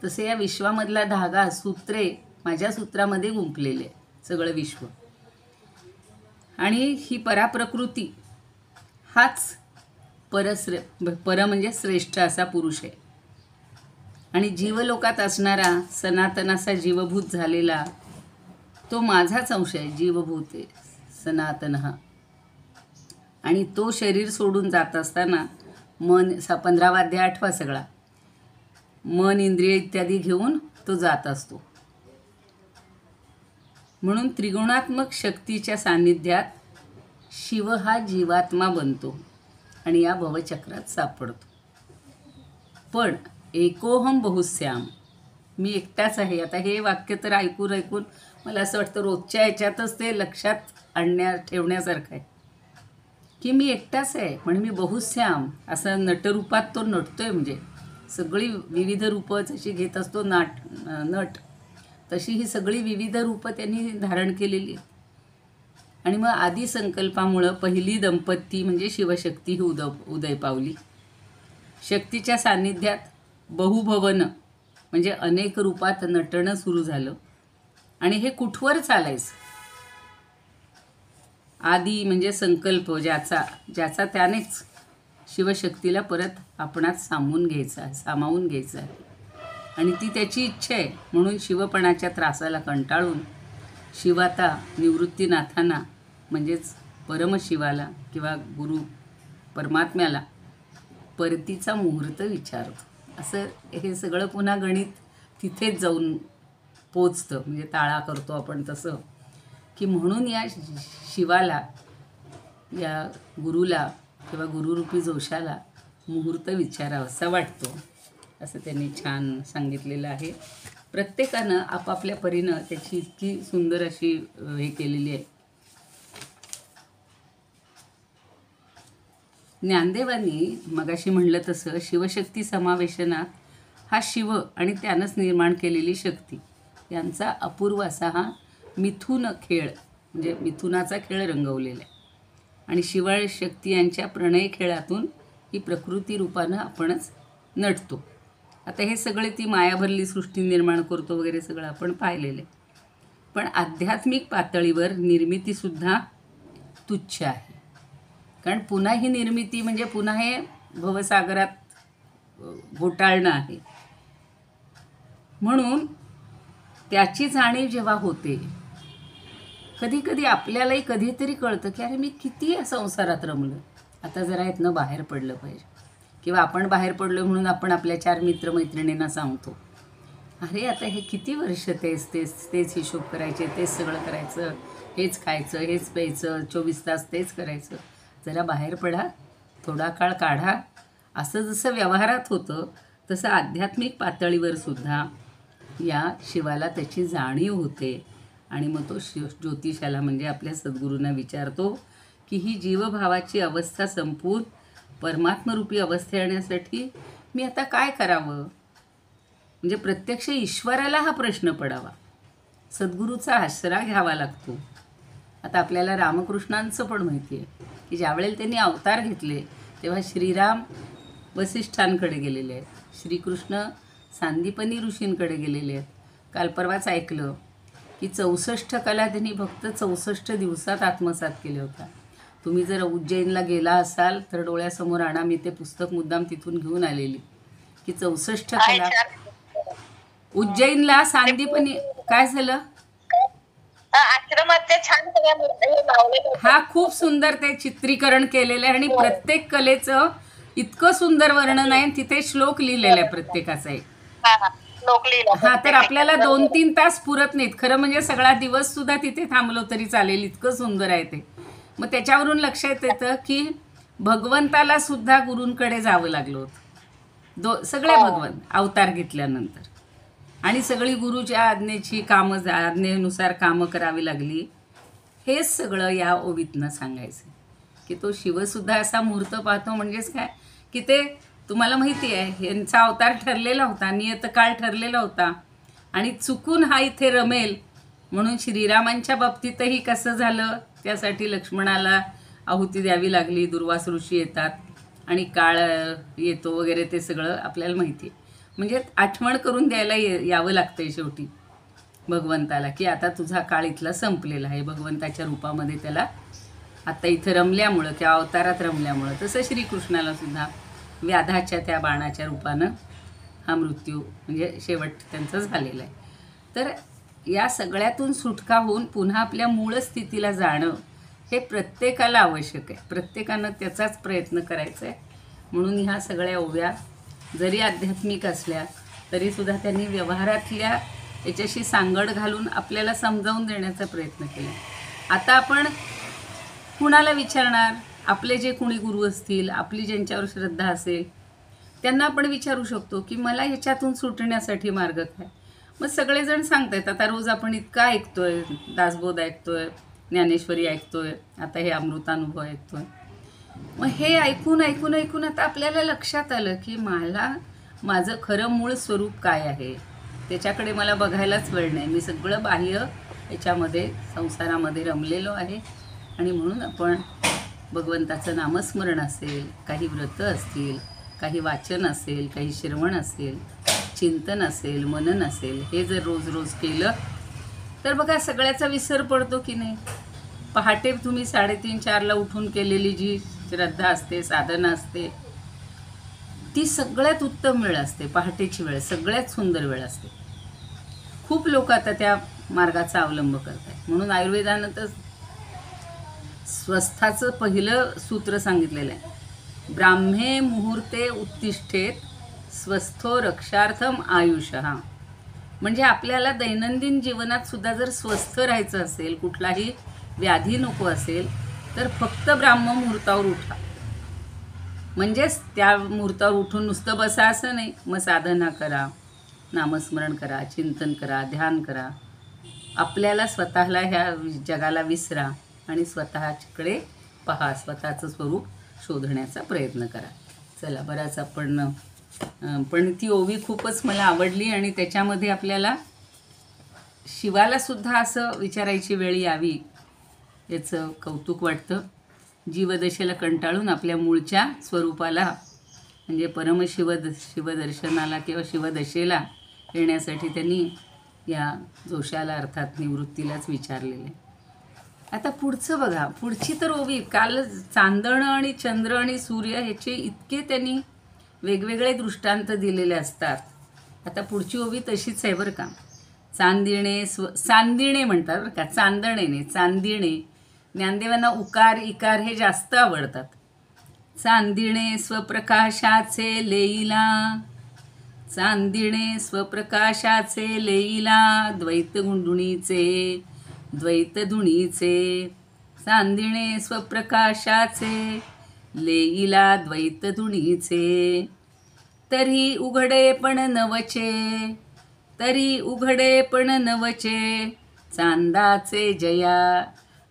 तसे या विश्वामधला धागा सूत्रे माझ्या सूत्रामध्ये गुंफलेले आहे सगळं विश्व. आणि ही पराप्रकृती हाच पर म्हणजे श्रेष्ठ असा पुरुष आहे. आणि जीवलोकात असणारा सनातन असा जीवभूत झालेला तो माझाच अंश आहे. जीवभूत आहे सनातन हा. आणि तो शरीर सोडून जात असताना मन 15वा अध्याय 8वा सगळा मन इंद्रिय इत्यादी घेऊन तो जात असतो. म्हणून त्रिगुणात्मक शक्तीच्या सान्निध्यात शिव हा जीवात्मा बनतो आणि या भवचक्रात सापडतो. पण एकोहम बहुश्याम, मी एकटाच आहे. आता हे वाक्य तर ऐकून मला असं वाटतं रोजच्या ह्याच्यातच ते लक्षात ठेवण्यासारखं आहे की मी एकटाच आहे. पण मी बहुश्याम असं नटरूपात तो नटतोय. म्हणजे सगळी विविध रूपं जशी घेत असतो नट, तशी ही सगळी विविध रूपं त्यांनी धारण केलेली आहेत. आणि मग आदी संकल्पामुळं पहिली दंपती म्हणजे शिवशक्ती ही उदय पावली. शक्तीच्या सान्निध्यात बहुभवन म्हणजे अनेक रूपात नटणं सुरू झालं. आणि हे कुठवर चालायचं? आदी म्हणजे संकल्प ज्याचा त्यानेच शिवशक्तीला परत आपणात सामावून घ्यायचा आहे. आणि ती त्याची इच्छा आहे. म्हणून शिवपणाच्या त्रासाला कंटाळून शिवाता निवृत्तीनाथांना म्हणजेच परमशिवाला किंवा गुरु परमात्म्याला परतीचा मुहूर्त विचारतो. असं हे सगळं पुन्हा गणित तिथेच जाऊन पोचतं. म्हणजे ताळा करतो आपण तसं की म्हणून या शिवाला, या गुरुला किंवा गुरुरूपी जोशाला मुहूर्त विचारावासा वाटतो, असं त्यांनी छान सांगितलेलं आहे. प्रत्येकानं आपापल्या परीनं त्याची इतकी सुंदर अशी हे केलेली आहे. ज्ञानदेवांनी मगाशी म्हणलं तसं शिवशक्ती समावेशनात हा शिव आणि त्यानंच निर्माण केलेली शक्ती यांचा अपूर्व असा हा मिथुन खेळ म्हणजे मिथुनाचा खेळ रंगवलेला आहे. आणि शिव शक्ती यांच्या प्रणय खेळातून ही प्रकृती रूपानं आपणच नटतो. आता हे सगळे ती मायाभरली सृष्टी निर्माण करतो वगैरे सगळं आपण पाहिलेलं आहे. पण आध्यात्मिक पातळीवर निर्मितीसुद्धा तुच्छ आहे. कारण पुन्हा ही निर्मिती म्हणजे पुन्हा हे भवसागरात घोटाळणं आहे. म्हणून त्याची जाणीव जेव्हा होते, कधी कधी आपल्यालाही कधीतरी कळतं की अरे मी किती या संसारात रमलो, आता जरा इथनं बाहेर पडलं पाहिजे. किंवा आपण बाहेर पडलो म्हणून आपण आपल्या 4 मित्रमैत्रिणींना सांगतो, अरे आता हे किती वर्ष तेच हिशोब करायचे, तेच सगळं करायचं, हेच खायचं, हेच प्यायचं, 24 तास तेच करायचं, जरा बाहेर पडा, थोडा काळ काढा. असं जसं व्यवहारात होतं तसं आध्यात्मिक पातळीवर सुद्धा या शिवाला त्याची जाणीव होते. आणि मग तो ज्योतिषाला म्हणजे आपल्या सद्गुरूंना विचारतो की ही जीवभावाची अवस्था संपून परमात्मरूपी अवस्था येण्यासाठी मी आता काय करावं. म्हणजे प्रत्यक्ष ईश्वराला हा प्रश्न पडावा, सद्गुरूचा आसरा घ्यावा लागतो. आता आपल्याला रामकृष्णांचं पण माहिती आहे की ज्यावेळेला त्यांनी अवतार घेतले तेव्हा श्रीराम वसिष्ठांकडे गेलेले आहेत, श्रीकृष्ण सांदीपनी ऋषींकडे गेलेले आहेत. काल परवाच ऐकलं की 64 कला त्यांनी फक्त 64 दिवसात आत्मसात केल्या होत्या. तुम्ही जर उज्जैनला गेला असाल तर डोळ्यासमोर आणा, मी ते पुस्तक मुद्दाम तिथून घेऊन आलेली की 64 कला. उज्जैनला सांदीपनी काय झालं, आश्रमात ते छान सगळ्या हा खूप सुंदर ते चित्रीकरण केलेलं आहे. आणि प्रत्येक कलेचं इतकं सुंदर वर्णन आहे. तिथे श्लोक लिहिलेला आहे प्रत्येकाचा एक. हा तर आपल्याला 2-3 तास पुरत नाहीत. खरं म्हणजे सगळा दिवस सुद्धा तिथे थांबलो तरी चालेल, इतकं सुंदर आहे ते. मग त्याच्यावरून लक्षात येतं की भगवंताला सुद्धा गुरूंकडे जावं लागलं होतं. सगळे भगवंत अवतार घेतल्यानंतर आणि सगळी गुरुच्या आज्ञेनुसार कामं करावी लागली. हेच सगळं या ओवीतनं सांगायचं की तो शिवसुद्धा असा मुहूर्त पाहतो. म्हणजेच काय की ते तुम्हाला माहिती आहे यांचा अवतार ठरलेला होता, नियतकाळ ठरलेला होता. आणि चुकून हा इथे रमेल म्हणून श्रीरामांच्या बाबतीतही कसं झालं, त्यासाठी लक्ष्मणाला आहुती द्यावी लागली. दुर्वास ऋषी येतात आणि काळ येतो वगैरे ते सगळं आपल्याला माहिती आहे. म्हणजे आठवण करून द्यायला यावं लागतंय शेवटी भगवंताला की आता तुझा काळ इथला संपलेला आहे. भगवंताच्या रूपामध्ये त्याला आता इथं रमल्यामुळं किंवा अवतारात रमल्यामुळं. तसं श्रीकृष्णाला सुद्धा व्याधाच्या त्या बाणाच्या रूपानं हा मृत्यू म्हणजे शेवट त्यांचा झालेला आहे. तर या सगळ्यातून सुटका होऊन पुन्हा आपल्या मूळ स्थितीला जाणं हे प्रत्येकाला आवश्यक आहे. प्रत्येकानं त्याचाच प्रयत्न करायचा आहे. म्हणून ह्या सगळ्या ओव्या जरी आध्यात्मिक असल्या तरीसुद्धा त्यांनी व्यवहारातल्या याच्याशी सांगड घालून आपल्याला समजावून देण्याचा प्रयत्न केला. आता आपण कुणाला विचारणार, आपले जे कोणी गुरु असतील, आपली ज्यांच्यावर श्रद्धा असेल त्यांना आपण विचारू शकतो की मला ह्याच्यातून सुटण्यासाठी मार्ग काय. मग सगळेजण सांगतायत. आता रोज आपण इतका ऐकतोय, दासबोध ऐकतोय, ज्ञानेश्वरी ऐकतोय, आता हे अमृतानुभव ऐकतोय. मग हे ऐकून ऐकून ऐकून आता आपल्याला लक्षात आलं की माझं खरं मूळ स्वरूप काय आहे त्याच्याकडे मला बघायलाच वेळ नाही. मी सगळं बाह्य याच्यामध्ये संसारामध्ये रमलेलो आहे आणि म्हणून आपण भगवंताचं नामस्मरण असेल, काही व्रत असतील, काही वाचन असेल, काही श्रवण असेल, चिंतन असेल, मनन असेल, हे जर रोज रोज केलं तर बघा सगळ्याचा विसर पडतो की नाही. पहाटे तुम्ही 3:30-4ला उठून केलेली जी श्रद्धा असते, साधना असते, ती सगळ्यात उत्तम वेळ असते. पहाटेची वेळ सगळ्यात सुंदर वेळ असते. खूप लोक आता त्या मार्गाचा अवलंब करत आहेत. म्हणून आयुर्वेदानं तर स्वस्थाचं पहिलं सूत्र सांगितलेलं आहे, ब्राह्मे मुहूर्ते उत्तिष्ठेत स्वस्थो रक्षार्थम आयुषः. म्हणजे आपल्याला दैनंदिन जीवनात सुद्धा जर स्वस्थ राहायचं असेल, कुठलाही व्याधी नको असेल, तर फक्त ब्राह्म मुहूर्तावर उठा. म्हणजेच त्या मुहूर्तावर उठून नुसतं बसा असं नाही. मग साधना करा, नामस्मरण करा, चिंतन करा, ध्यान करा. आपल्याला स्वतःला ह्या जगाला विसरा आणि स्वतःकडे पहा, स्वतःचं स्वरूप शोधण्याचा प्रयत्न करा. चला, बराच आपण पण ती ओवी खूपच मला आवडली आणि त्याच्यामध्ये आपल्याला शिवालासुद्धा असं विचारायची वेळ यावी याचं कौतुक वाटतं. जीवदशेला कंटाळून आपल्या मूळच्या स्वरूपाला म्हणजे शिवदर्शनाला किंवा शिवदशेला येण्यासाठी त्यांनी या जोशाला अर्थात निवृत्तीलाच विचारलेलं आहे. आता पुढचं बघा, पुढची तर ओवी, काल चांदणं आणि चंद्र आणि सूर्य ह्याचे इतके त्यांनी वेगवेगळे दृष्टांत दिलेले असतात. आता पुढची ओवी तशीच आहे बरं का. सांदिणे म्हणतात बरं का, चांदणे नाही, चांदिणे. ज्ञानदेवांना उकार इकार हे जास्त आवडतात. चांदिणे स्वप्रकाशाचे लेईला, चांदिणे स्वप्रकाशाचे लेईला, द्वैत धुणीचे, चांदिणे स्वप्रकाशाचे लेईला द्वैत धुणीचे. तरी उघडे पण नवचे, चांदाचे जया.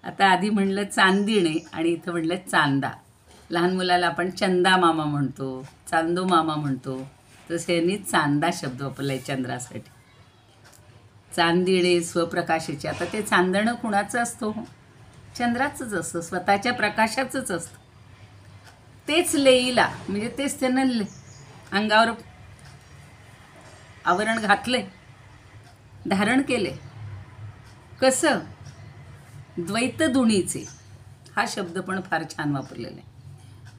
आता आधी म्हणलं चांदिणे आणि इथं म्हणलं चांदा. लहान मुलाला आपण चंदा मामा म्हणतो, चांदो मामा म्हणतो, तसे यांनी चांदा शब्द वापरला आहे चंद्रासाठी. चांदिणे स्वप्रकाशाचे. आता ते चांदणं कुणाचं असतो? चंद्राचंच असतं, स्वतःच्या प्रकाशाचंच असतं. तेच लेईला म्हणजे तेच त्यानं अंगावर आवरण घातले, धारण केले. कसं? द्वैत धुणीचे. हा शब्द पण फार छान वापरलेला आहे.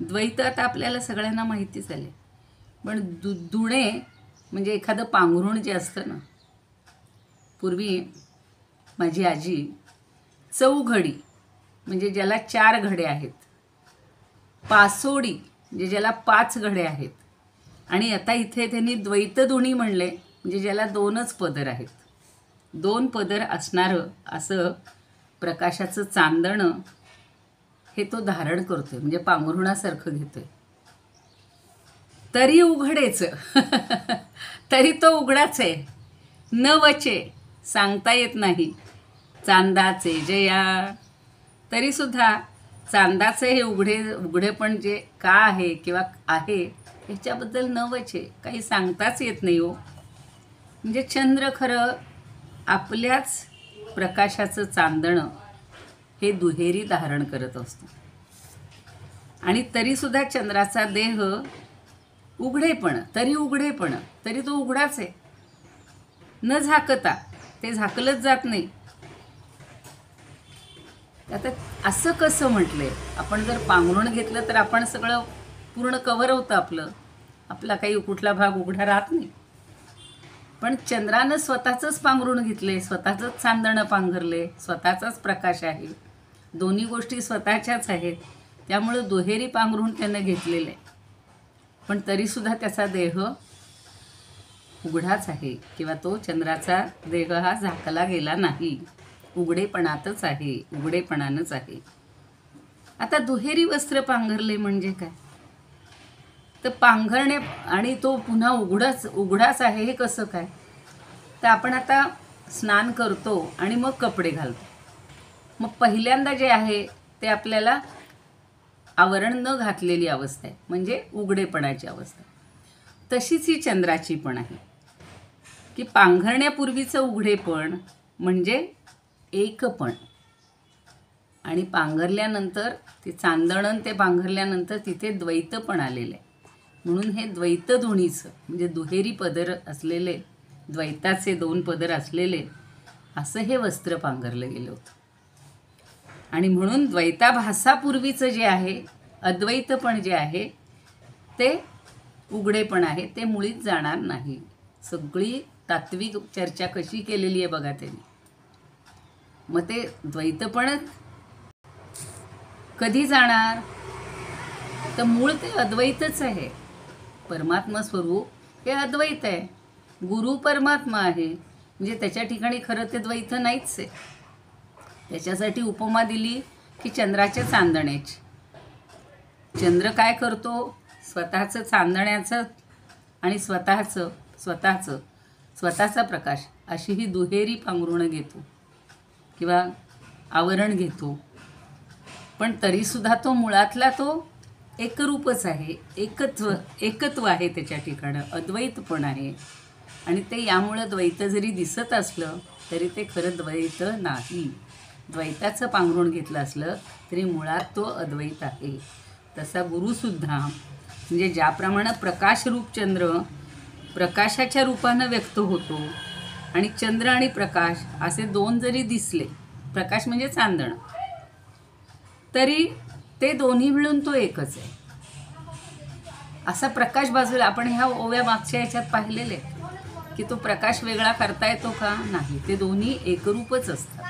द्वैत आता आपल्याला सगळ्यांना माहितीच आहे, पण धुणे म्हणजे एखादं पांघरुण जे असतं ना. पूर्वी माझी आजी चौघडी म्हणजे ज्याला 4 घडे आहेत, पासोडी म्हणजे ज्याला 5 घडे आहेत, आणि आता इथे त्यांनी द्वैत धुणी म्हणले म्हणजे ज्याला 2च पदर आहेत. 2 पदर असणारं असं प्रकाशाचं चांदणं हे तो धारण करतोय, म्हणजे पांघरुणासारखं घेतोय. तरी उघडेचं तरी तो उघडाच आहे. नवचे सांगता येत नाही, चांदाचे जया. तरीसुद्धा चांदाचे हे उघडेपण जे का आहे किंवा आहे ह्याच्याबद्दल नवचे काही सांगताच येत नाही हो. म्हणजे चंद्र खरं आपल्याच प्रकाशाचं चांदणं हे दुहेरी धारण करत असतो. आणि तरीसुद्धा चंद्राचा देह उघडेपण, तरी तो उघडाच आहे. न झाकता ते झाकलंच जात नाही. आता असं कसं म्हटलंय? आपण जर पांघरुण घेतलं तर आपण सगळं पूर्ण कव्हर होतं, आपला काही कुठला भाग उघडा राहत नाही. पण चंद्रानं स्वतःचंच पांघरुण घेतले, स्वतःचंच चांदणं पांघरले, स्वतःचाच प्रकाश आहे. दोन्ही गोष्टी स्वतःच्याच आहेत. त्यामुळं दुहेरी पांघरुण त्यानं घेतलेलं आहे. पण तरीसुद्धा त्याचा देह उघडाच आहे, किंवा तो चंद्राचा देह हा झाकला गेला नाही, उघडेपणातच आहे, उघडेपणानंच आहे. आता दुहेरी वस्त्र पांघरले म्हणजे काय? तर पांघरणे आणि तो पुन्हा उघडाच आहे हे कसं काय? तर आपण आता स्नान करतो आणि मग कपडे घालतो. मग पहिल्यांदा जे आहे ते आपल्याला आवरण न घातलेली अवस्था आहे, म्हणजे उघडेपणाची अवस्था. तशीच ही चंद्राची पण आहे की पांघरण्यापूर्वीचं उघडेपण म्हणजे एकपण. आणि पांघरल्यानंतर ते चांदणं ते पांघरल्यानंतर तिथे द्वैत पण आलेलं आहे. म्हणून हे द्वैत धुणीचं म्हणजे दुहेरी पदर असलेले, द्वैताचे 2 पदर असलेले असं हे वस्त्र पांघरलं गेलं होतं. आणि म्हणून द्वैताभासापूर्वीचं जे आहे, अद्वैतपण जे आहे ते उघडेपण आहे, ते मुळीच जाणार नाही. सगळी तात्विक चर्चा कशी केलेली आहे बघा त्यांनी. मग ते द्वैतपण कधी जाणार? तर मूळ ते अद्वैतच आहे. परमात्मा स्वरूप हे अद्वैत आहे. गुरु परमात्मा आहे, म्हणजे त्याच्या ठिकाणी खरं ते द्वैत नाहीच आहे. त्याच्यासाठी उपमा दिली की चंद्राच्या चांदण्याची. चंद्र काय करतो? स्वतःचं चांदण्याचं आणि स्वतःचा प्रकाश अशी ही दुहेरी पांघरुणं घेतो किंवा आवरण घेतो. पण तरीसुद्धा तो मुळातला तो एकरूपच आहे, एकत्व आहे त्याच्या ठिकाणं, अद्वैत पण आहे. आणि ते यामुळं द्वैत जरी दिसत असलं तरी ते खरं द्वैत नाही. द्वैताचं पांघरुण घेतलं असलं तरी मुळात तो अद्वैत आहे. तसा गुरुसुद्धा म्हणजे ज्याप्रमाणे प्रकाशरूप चंद्र प्रकाशाच्या रूपानं व्यक्त होतो आणि चंद्र आणि प्रकाश असे 2 जरी दिसले, प्रकाश म्हणजे चांदणं, तरी ते दोन्ही मिळून तो एकच आहे. असा प्रकाश बाजूला आपण ह्या ओव्या मागच्या ह्याच्यात पाहिलेले की तो प्रकाश वेगळा करता येतो का? नाही. ते दोन्ही एकरूपच असतात.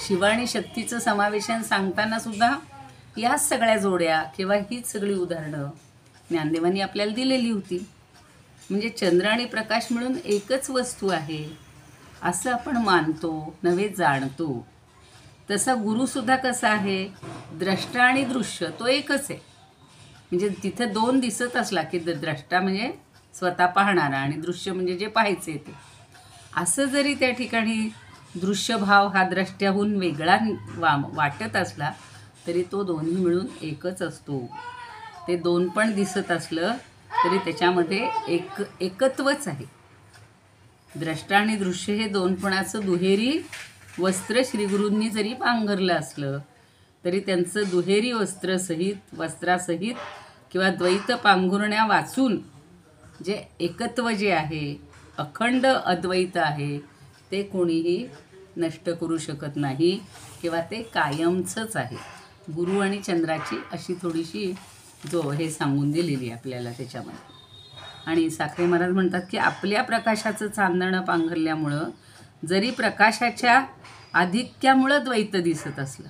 शिव आणि शक्तीचं समावेशन सांगताना सुद्धा याच सगळ्या जोड्या किंवा हीच सगळी उदाहरणं ज्ञानदेवांनी आपल्याला दिलेली होती. म्हणजे चंद्र आणि प्रकाश मिळून एकच वस्तू आहे असं आपण मानतो, नव्हे जाणतो. तसा गुरुसुद्धा कसा आहे? द्रष्टा आणि दृश्य तो एकच आहे. म्हणजे तिथं 2 दिसत असला की द्रष्टा म्हणजे स्वतः पाहणारा आणि दृश्य म्हणजे जे पाहायचे ते. असं जरी त्या ठिकाणी दृश्यभाव हा द्रष्ट्याहून वेगळा वाटत असला तरी तो दोन्ही मिळून एकच असतो. ते 2 पण दिसत असलं तरी त्याच्यामध्ये एकत्वच आहे. द्रष्टा आणि दृश्य हे 2पणाचं दुहेरी वस्त्र श्रीगुरूंनी जरी पांघरलं असलं तरी त्यांचं दुहेरी वस्त्रासहित किंवा द्वैत पांघरुण्या वाचून जे एकत्व जे आहे, अखंड अद्वैत आहे, ते कोणीही नष्ट करू शकत नाही किंवा ते कायमचंच आहे. गुरु आणि चंद्राची अशी थोडीशी हे सांगून दिलेली आपल्याला त्याच्यामध्ये. आणि साखरे महाराज म्हणतात की आपल्या प्रकाशाचं चांदणं पांघरल्यामुळं जरी प्रकाशाच्या आधिक्यामुळं द्वैत दिसत असलं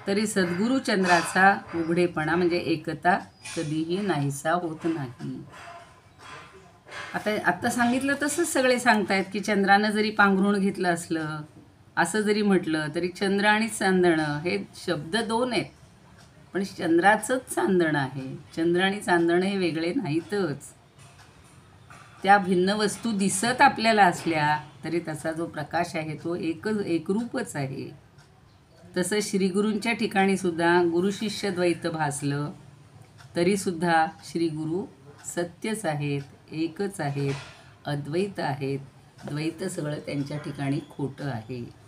तरी सद्गुरू चंद्राचा उघडेपणा म्हणजे एकता कधीही नाहीसा होत नाही. आता सांगितलं तसंच सगळे सांगतायत की चंद्रानं जरी पांघरुण घेतलं असलं असं जरी म्हटलं तरी चंद्र आणि चांदणं हे शब्द 2 आहेत, पण चंद्राचंच चांदणं आहे. चंद्र आणि चांदणं हे वेगळे नाहीतच. त्या भिन्न वस्तू दिसत आपल्याला असल्या तरी त्याचा जो प्रकाश आहे तो एकरूपच आहे. तसं श्रीगुरूंच्या ठिकाणी सुद्धा गुरुशिष्य द्वैत भासलं तरीसुद्धा श्रीगुरू सत्यच आहेत, एकच आहेत, अद्वैत आहेत. द्वैत सगळं त्यांच्या ठिकाणी खोटं आहे.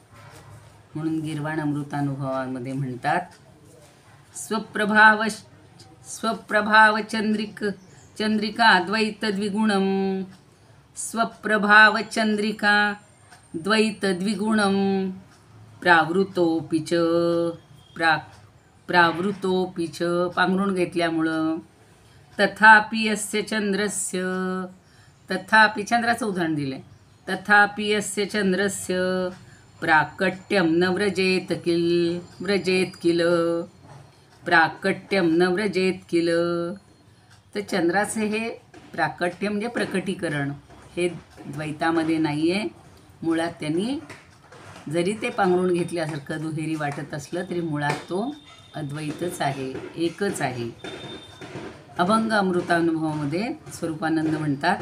म्हणून गीर्वाण अमृतानुभवामध्ये म्हणतात स्वप्रभाव चंद्रिका द्वैत द्विगुणम, स्वप्रभाव चंद्रिका द्वैत द्विगुणम, प्रावृतोपि च पांघरुण घेतल्यामुळं, तथापि अस्य चंद्रस्य, तथापि चंद्राचं उदाहरण दिलं, तथापि अस्य चंद्रस्य प्राकट्यम न व्रजेत किल, प्राकट्यम न व्रजेत किल. तर चंद्राचं हे प्राकट्य म्हणजे प्रकटीकरण हे द्वैतामध्ये नाही आहे. मुळात त्यांनी जरी ते पांघरुण घेतल्यासारखं दुहेरी वाटत असलं तरी मुळात तो अद्वैतच आहे, एकच आहे. अभंग अमृतानुभवामध्ये स्वरूपानंद म्हणतात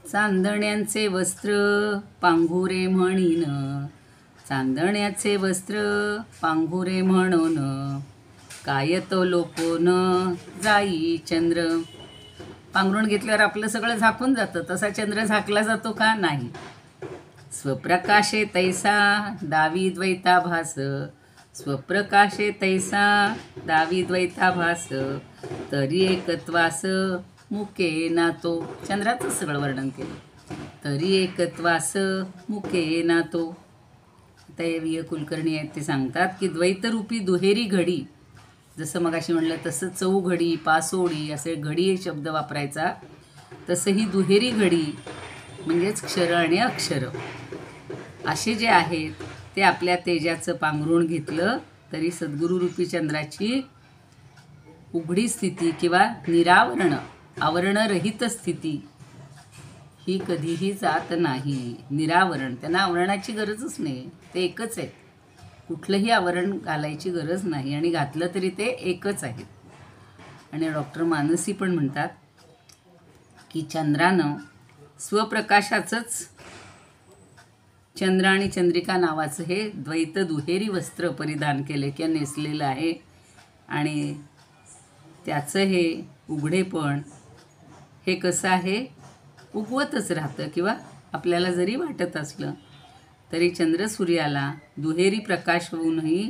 चांदण्याचे वस्त्र पांघुरे म्हणीन, चांदण्याचे वस्त्र पांघुरे म्हणून, काय तो लोपोन जाई चंद्र. पांघरुण घेतल्यावर आपलं सगळं झाकून जातं, तसा चंद्र झाकला जातो का? नाही. स्वप्रकाशे तैसा दावी द्वैताभास, स्वप्रकाशे तैसा दावी द्वैताभास तरी एकत्वास मुके नातो. चंद्राचं सगळं वर्णन केलं. तरी एकत्वास मुके नातो. आता हे वि. कुलकर्णी आहेत ते सांगतात की द्वैतरूपी दुहेरी घडी, जसं मगाशी म्हणलं तसं चौघडी पासोडी असे घडी हे शब्द वापरायचा, तसं ही दुहेरी घडी म्हणजेच क्षर आणि अक्षर असे जे आहेत ते आपल्या तेजाचं पांघरून घेतलं तरी सद्गुरुरूपी चंद्राची उघडी स्थिती किंवा निरावरण आवरणरहित स्थिती ही कधीही जात नाही. निरावरण, त्यांना आवरणाची गरजच नाही, ते एकच आहे. कुठलंही आवरण घालायची गरज नाही आणि घातलं तरी ते एकच आहे. आणि डॉक्टर मानसी पण म्हणतात की चंद्रानं स्वप्रकाशाचंच चंद्र आणि चंद्रिका नावाचं हे द्वैत दुहेरी वस्त्र परिधान केले किंवा नेसलेलं आहे आणि त्याचं हे उघडेपण हे कसं आहे, उगवतच राहतं किंवा आपल्याला जरी वाटत असलं तरी चंद्रसूर्याला दुहेरी प्रकाश होऊनही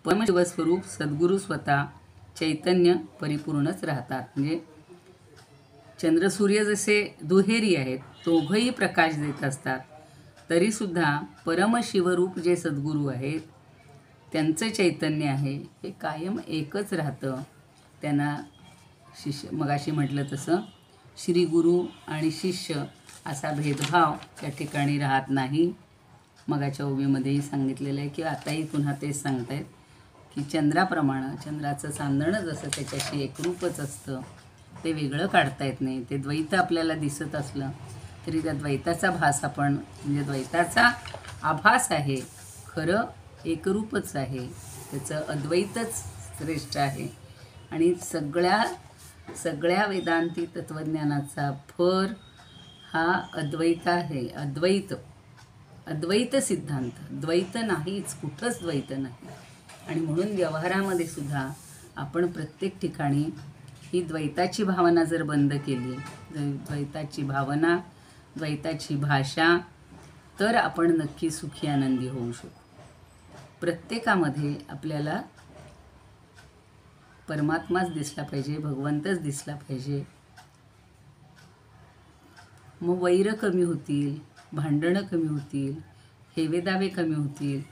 परमशिवस्वरूप सद्गुरू स्वतः चैतन्य परिपूर्णच राहतात. म्हणजे चंद्रसूर्य जसे दुहेरी आहेत, दोघंही प्रकाश देत असतात, तरीसुद्धा परमशिवरूप जे सद्गुरू आहेत त्यांचं चैतन्य आहे हे कायम एकच राहतं. त्यांना शिष्य, मगाशी म्हटलं तसं श्रीगुरू आणि शिष्य असा भेदभाव त्या ठिकाणी राहत नाही. मगाच्या ओवीमध्येही सांगितलेलं आहे की आताही पुन्हा तेच सांगतायत की चंद्राप्रमाणे चंद्राचं चांदणं जसं त्याच्याशी एकरूपच असतं, ते वेगळं काढता येत नाही. ते द्वैत आपल्याला दिसत असलं तरी त्या द्वैताचा भास आपण, म्हणजे द्वैताचा आभास आहे, खरं एकरूपच आहे, त्याचं अद्वैतच श्रेष्ठ आहे. आणि सगळ्या वेदांती तत्त्वज्ञानाचा भर हा अद्वैत आहे. अद्वैत सिद्धांत, द्वैत नाहीच, कुठंच द्वैत नाही. आणि म्हणून व्यवहारामध्ये सुद्धा आपण प्रत्येक ठिकाणी ही द्वैताची भावना जर बंद केली, द्वैताची भावना, द्वैताची भाषा, तर आपण नक्की सुखी आनंदी होऊ शकतो. प्रत्येकामध्ये आपल्याला परमात्माच दिसला पाहिजे, भगवंतच दिसला पाहिजे. मग वैर कमी होतील, भांडणं कमी होतील, हेवेदावे कमी होतील.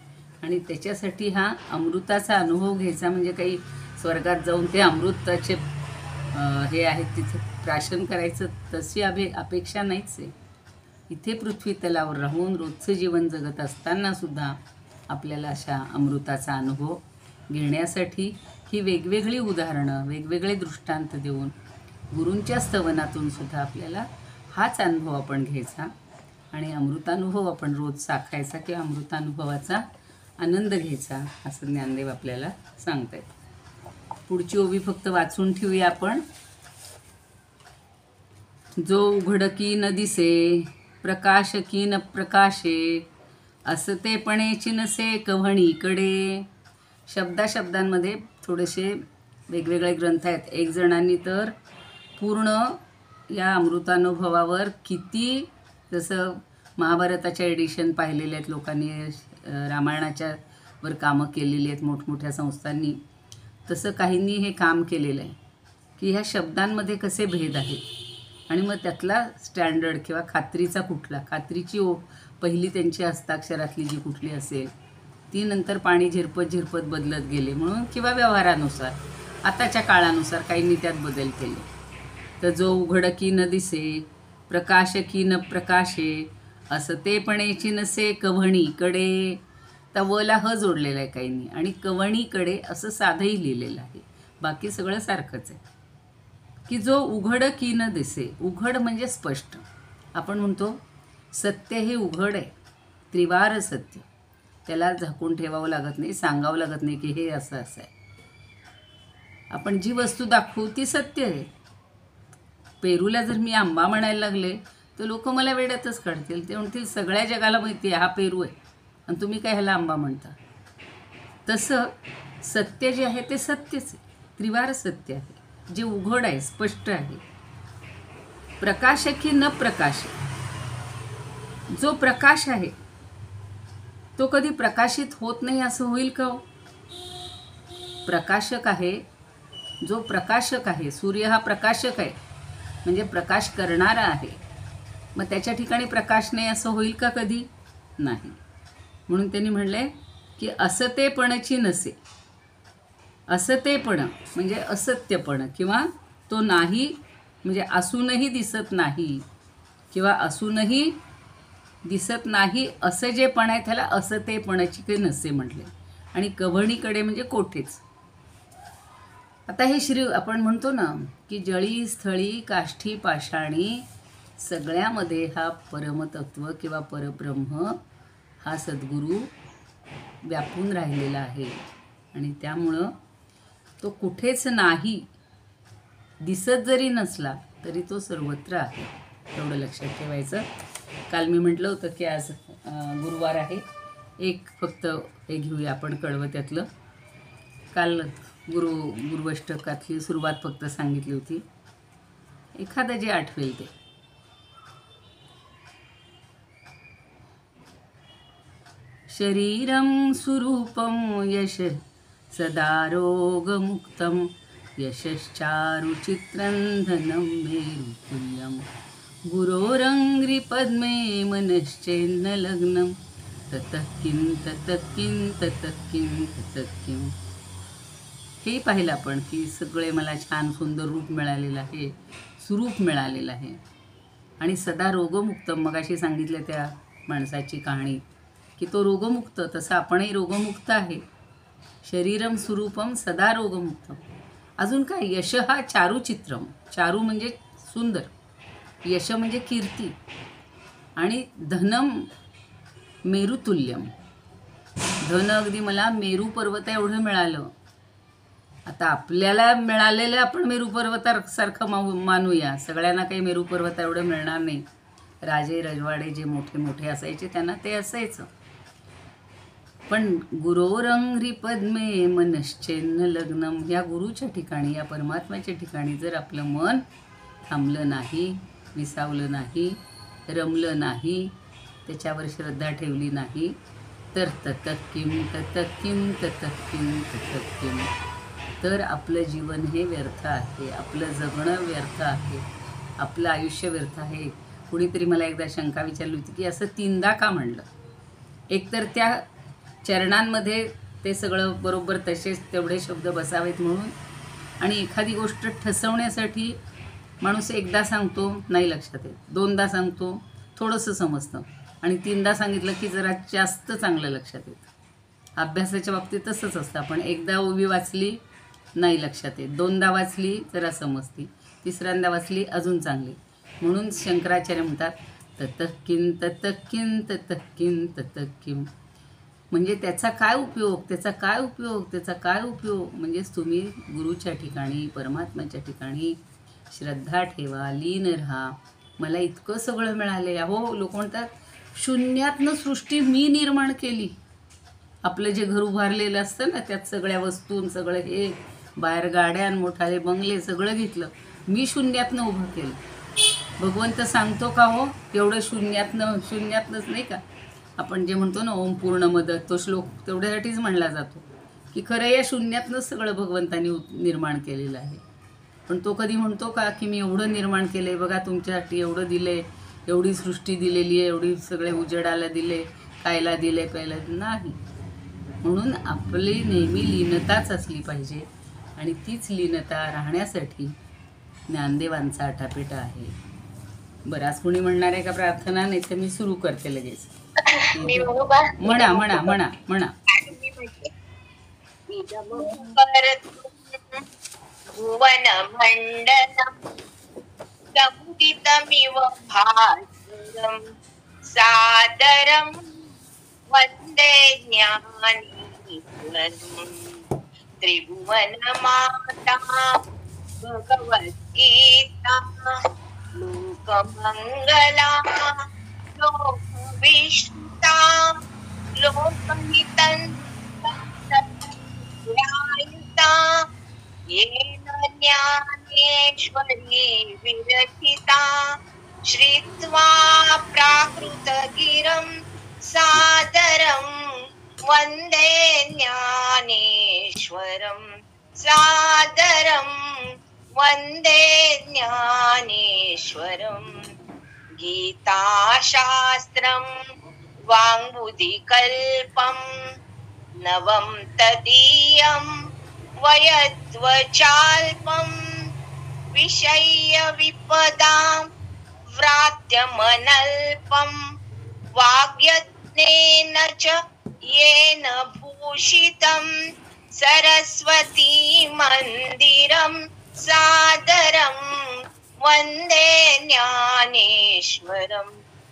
आणि त्याच्यासाठी हा अमृताचा अनुभव घ्यायचा, म्हणजे काही स्वर्गात जाऊन ते अमृताचे हे आहेत तिथे प्राशन करायचं तशी अपेक्षा नाहीच आहे. इथे पृथ्वी तलावर राहून रोजचं जीवन जगत असतानासुद्धा आपल्याला अशा अमृताचा अनुभव घेण्यासाठी ही वेगवेगळी उदाहरणं, वेगवेगळे दृष्टांत देऊन गुरूंच्या स्तवनातून सुद्धा आपल्याला हाच अनुभव आपण घ्यायचा आणि अमृतानुभव आपण रोज साखायचा किंवा अमृतानुभवाचा आनंद घ्यायचा, असं ज्ञानदेव आपल्याला सांगतायत. पुढची ओवी फक्त वाचून ठेवूया आपण. जो उघडकी न दिसे, प्रकाश की न प्रकाशे, असतेपणेची नसे कव्हणीकडे. शब्दांमध्ये थोडेसे वेगवेगळे ग्रंथ आहेत. एक जणांनी तर पूर्ण या अमृतानुभवावर किती, जसं महाभारताच्या एडिशन पाहिलेले आहेत लोकांनी, रामायणाच्या वर कामं केलेली आहेत मोठमोठ्या संस्थांनी, तसं काहींनी हे काम केलेलं आहे की ह्या शब्दांमध्ये कसे भेद आहेत आणि मग त्यातला स्टँडर्ड किंवा खात्रीचा कुठला, खात्रीची पहिली त्यांची हस्ताक्षरातली जी कुठली असेल ती नंतर पाणी झिरपत बदलत गेले म्हणून, किंवा व्यवहारानुसार आताच्या काळानुसार काहींनी त्यात बदल केले. तर जो उघड की न दिसे, प्रकाश की न प्रकाशे, असतेपणेची नसे कव्हणीकडे. तर वला ह जोडलेला आहे काहींनी आणि कव्हणीकडे असं साधंही लिहिलेलं आहे. बाकी सगळं सारखंच आहे. की जो उघड की न दिसे, उघड म्हणजे स्पष्ट. आपण म्हणतो सत्य हे उघड आहे, त्रिवार सत्य, त्याला झाकून ठेवावं लागत नाही, सांगावं लागत नाही की हे असं असं आहे. आपण जी वस्तू दाखवू ती सत्य आहे. पेरूला जर मी आंबा म्हणायला लागले तर लोक मला वेड्यातच काढतील. ते म्हणतील सगळ्या जगाला माहिती आहे हा पेरू आहे आणि तुम्ही काय ह्याला आंबा म्हणता. तसं सत्य जे आहे ते सत्यच आहे, त्रिवार सत्य आहे, जे उघड आहे, स्पष्ट आहे. प्रकाश की न प्रकाश, जो प्रकाश आहे तो कधी प्रकाशित होत नाही असं होईल का? प्रकाशक आहे, जो प्रकाशक आहे, सूर्य हा प्रकाशक आहे म्हणजे प्रकाश करणारा आहे. मग त्याच्या ठिकाणी प्रकाश नाही असं होईल का कधी? नाही. म्हणून त्यांनी म्हणले की असतेपणाची नसे. असतेपण म्हणजे असत्यपण, किंवा तो नाही म्हणजे असूनही दिसत नाही, किंवा असूनही दिसत नाही असं जे पण आहे त्याला असतेपणाची काही नसे म्हटले. आणि कभणीकडे म्हणजे कोठेच. आता हे आपण म्हणतो ना की जळी स्थळी काष्ठी पाषाणी सगळ्यामध्ये हा परमतत्व किंवा परब्रह्म हा सद्गुरू व्यापून राहिलेला आहे. आणि त्यामुळं तो कुठेच नाही, दिसत जरी नसला तरी तो सर्वत्र आहे. एवढं लक्षात ठेवायचं. काल मी म्हटलं होतं की आज गुरुवार आहे. एक फक्त हे घेऊया आपण कडवं त्यातलं. काल गुरुअष्टकातली सुरुवात फक्त सांगितली होती. एखादं जे आठवेल ते. शरीरं सुरूपं यश सदा रोगमुक्तं यशश्चारुचित्रं धनं मेरुतुल्यं गुरोरङ्घ्रिपद्मे मनश्चेन्न लग्नं ततः किं ततः किं ततः किं ततः किं. हे पाहिलं आपण की सगळे मला छान सुंदर रूप मिळालेलं आहे, सुरूप मिळालेलं आहे. आणि सदा रोगमुक्त, मगाशी सांगितलं त्या माणसाची कहाणी की तो रोगमुक्त, तसं आपणही रोगमुक्त आहे. शरीरम सुरूपम सदा रोगमुक्तम. अजून काय? यश हा चारुचित्रम. चारू म्हणजे सुंदर, यश म्हणजे कीर्ती, आणि धनम मेरुतुल्यम. धन अगदी मला मेरू पर्वता एवढं मिळालं. आता आपल्याला मिळालेलं आपण मेरू पर्वतासारखं मानूया. सगळ्यांना काही मेरू पर्वता एवढं मिळणार नाही. राजे रजवाडे जे मोठे मोठे असायचे त्यांना ते असायचं. पण गुरोरंघ्रि पद्मे मनश्चेन्न लग्नम. या गुरुच्या ठिकाणी, या परमात्म्याच्या ठिकाणी जर आपलं मन थांबलं नाही, विसावलं नाही, रमलं नाही, त्याच्यावर श्रद्धा ठेवली नाही, तर ततः किं ततः किं ततः किं ततः किं. तर आपलं जीवन हे व्यर्थ आहे, आपलं जगणं व्यर्थ आहे, आपलं आयुष्य व्यर्थ आहे. कुणीतरी मला एकदा शंका विचारली होती की असं 3दा का म्हणलं? एकतर त्या चरणांमध्ये ते सगळं बरोबर तसेच तेवढे शब्द बसावेत म्हणून, आणि एखादी गोष्ट ठसवण्यासाठी माणूस एकदा सांगतो नाही लक्षात येत, 2दा सांगतो थोडंसं समजतं, आणि 3दा सांगितलं की जरा जास्त चांगलं लक्षात येतं. अभ्यासाच्या बाबतीत तसंच असतं. आपण एकदा ओवी वाचली नाही लक्षात येत, 2दा वाचली जरा समजती, 3ऱ्यांदा वाचली अजून चांगली. म्हणून शंकराचार्य म्हणतात ततः किं ततः किं ततः किं ततः किं. म्हणजे त्याचा काय उपयोग, त्याचा काय उपयोग, त्याचा काय उपयोग. म्हणजेच तुम्ही गुरुच्या ठिकाणी, परमात्म्याच्या ठिकाणी श्रद्धा ठेवा, लीन राहा. मला इतकं सगळं मिळालं. हो, लोक म्हणतात शून्यातनं सृष्टी मी निर्माण केली. आपलं जे घर उभारलेलं असतं ना, त्यात सगळ्या वस्तू, सगळं हे बाहेर गाड्या, मोठाले बंगले सगळं घेतलं, मी शून्यातनं उभं केलं. भगवंत सांगतो का हो एवढं शून्यातनंच नाही का? आपण जे म्हणतो ना ओम पूर्ण मदत, तो श्लोक तेवढ्यासाठीच म्हणला जातो की खरं या शून्यातनंच सगळं भगवंतानी निर्माण केलेलं आहे. पण तो कधी म्हणतो का की मी एवढं निर्माण केलं आहे, बघा तुमच्यासाठी एवढं दिलं आहे, एवढी सृष्टी दिलेली आहे, एवढी सगळे उजेडाला दिले, खायला दिले, प्यायला नाही. म्हणून आपली नेहमी लीनताच असली पाहिजे, आणि तीच लीनता राहण्यासाठी ज्ञानदेवांचा आटापिटा आहे. बराच कोणी म्हणणार आहे का प्रार्थना? नाही तर मी सुरू करते लगेच. म्हणा म्हणा म्हणा म्हणा. भुवन मंडलम समुदितमिव भास्वरम सादरम वंदे ज्ञानीश्वरम. त्रिभुवन माता भगवद्गीता लोकमंगला लोकविष्टा लोकहितंता येन ज्ञानेश्वरी विरचिता. श्रीत्वा प्राकृतगिरं सादरं वन्दे ज्ञानेश्वरं सादरं वन्दे ज्ञानेश्वरम् गीताशास्त्रं वाङ्मूधिकल्पं नवं तदीयं वयद्वचाल्पं विषय्यविपदां व्रात्यमनल्पं वाग्यज्ञेन च येन भूषितं सरस्वती मन्दिरं सादरं वन्दे ज्ञानेश्वरं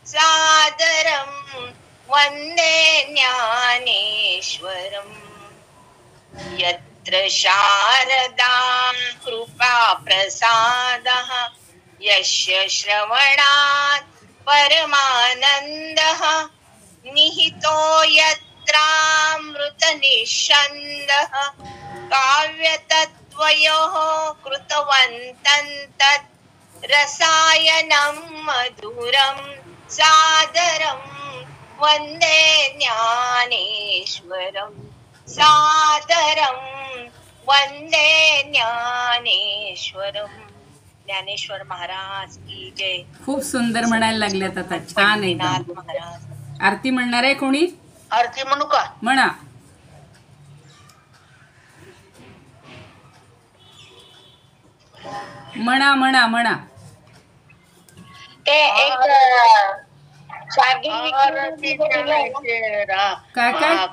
सादरं वन्दे ज्ञानेश्वरम् यत्र शारदा कृपा प्रसादः यस्य श्रवणात् परमानन्दः निहितो यत्रामृतनिःस्यन्दः काव्यतत्त्वयोः कृतवन्तं तत् रसायनं मधुरं सादरं वन्दे ज्ञानेश्वरं सादरं वन्दे ज्ञानेश्वरम्. ज्ञानेश्वर महाराज की जय. खूप सुंदर म्हणायला लागल्यात आता. छान एकदम. महाराज आरती म्हणणार आहे कोणी? आरती म्हणू का? म्हणा. म्हणा म्हणा म्हणा. ते एक काय काय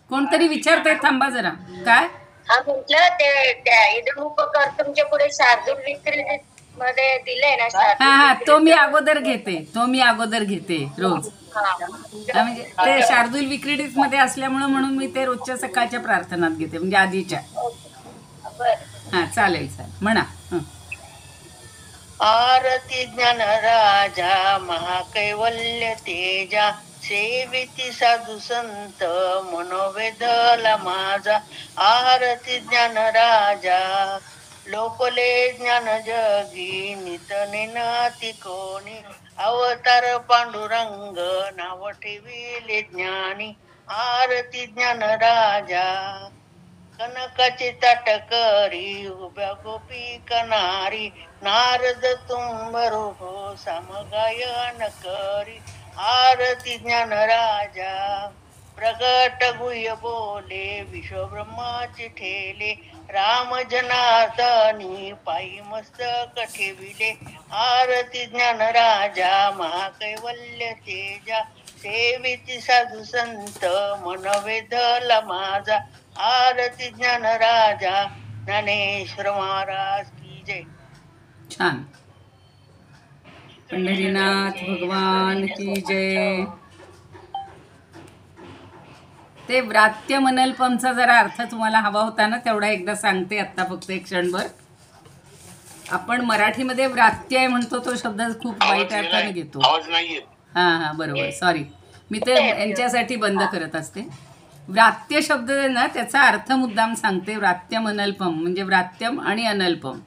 कोणतरी विचारताय, थांबा जरा. काय म्हटलं ते इथं उपकार तुमच्या पुढे शार्दूल विक्री मध्ये दिले ना. हा हा, तो मी अगोदर घेते रोज. म्हणजे ते शार्दूल विक्रीडित मध्ये असल्यामुळे म्हणून मी ते रोजच्या सकाळच्या प्रार्थनात घेते, म्हणजे आधीच्या. हा चालेल चालेल, म्हणा. आरती ज्ञान राजा महाकैवल्य तेजा सेविती साधू संत मनोवेदला माझा. आरती ज्ञान राजा लोकले ज्ञान जगी नित नेनाती कोणी. अवतार पांडुरंग नाव ठेविले ज्ञानी. आरती ज्ञान राजा कनकाची ताटकरी उभ्या गोपी कनारी. नारद तुंबरो समगायन करी. आरती ज्ञान राजा प्रगट गुह्य बोले विश्व ब्रह्माची ठेले. राम जनार्दनी पायी मस्तक ठेविले. आरती ज्ञान राजा महाकैवल्य तेजा सेविती साधू संत मनवेदला माझा. आरती ज्ञान राजा ज्ञानेश्वर महाराज की जय. छान. पंढरीनाथ भगवान की जय. ते व्रात्य मनल्पमचा जरा अर्थ तुम्हाला हवा होता ना, तेवढा एकदा सांगते आत्ता, फक्त एक क्षणभर. आपण मराठीमध्ये व्रात्य आहे म्हणतो, तो शब्द खूप वाईट अर्थाने घेतो. हा हा बरोबर, सॉरी, मी ते यांच्यासाठी बंद करत असते. व्रात्य शब्द ना, त्याचा अर्थ मुद्दाम सांगते. व्रात्यम अनल्पम म्हणजे व्रात्यम आणि अनल्पम.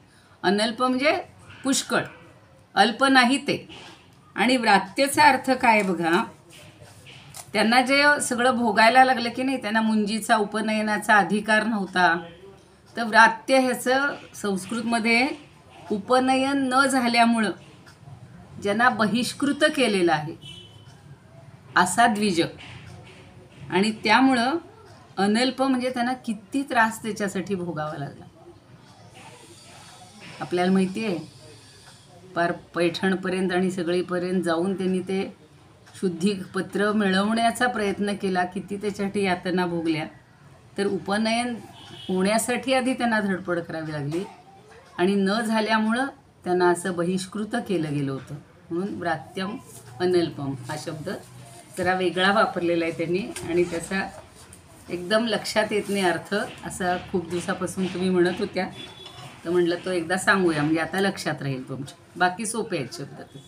अनल्प म्हणजे पुष्कळ, अल्प नाही ते. आणि व्रात्यचा अर्थ काय बघा, त्यांना जे सगळं भोगायला लागलं की नाही, त्यांना मुंजीचा उपनयनाचा अधिकार नव्हता. तर व्रात्य ह्याचं संस्कृतमध्ये उपनयन न झाल्यामुळं ज्यांना बहिष्कृत केलेलं आहे असा द्विज. आणि त्यामुळं अनल्प म्हणजे त्यांना किती त्रास त्याच्यासाठी भोगावा लागला. आपल्याला माहिती आहे, पार पैठणपर्यंत आणि सगळीपर्यंत जाऊन त्यांनी ते शुद्धीपत्र मिळवण्याचा प्रयत्न केला, किती त्याच्यासाठी यातना भोगल्या. तर उपनयन होण्यासाठी आधी त्यांना धडपड करावी लागली, आणि न झाल्यामुळं त्यांना असं बहिष्कृत केलं गेलं होतं. म्हणून व्रात्यम अनल्पम हा शब्द जरा वेगळा वापरलेला आहे त्यांनी, आणि त्याचा एकदम लक्षात येत नाही अर्थ. असा खूप दिवसापासून तुम्ही म्हणत होत्या, तर म्हटलं तो एकदा सांगूया, म्हणजे आता लक्षात राहील तुमच्या. बाकी सोपे आहेत शब्द ते.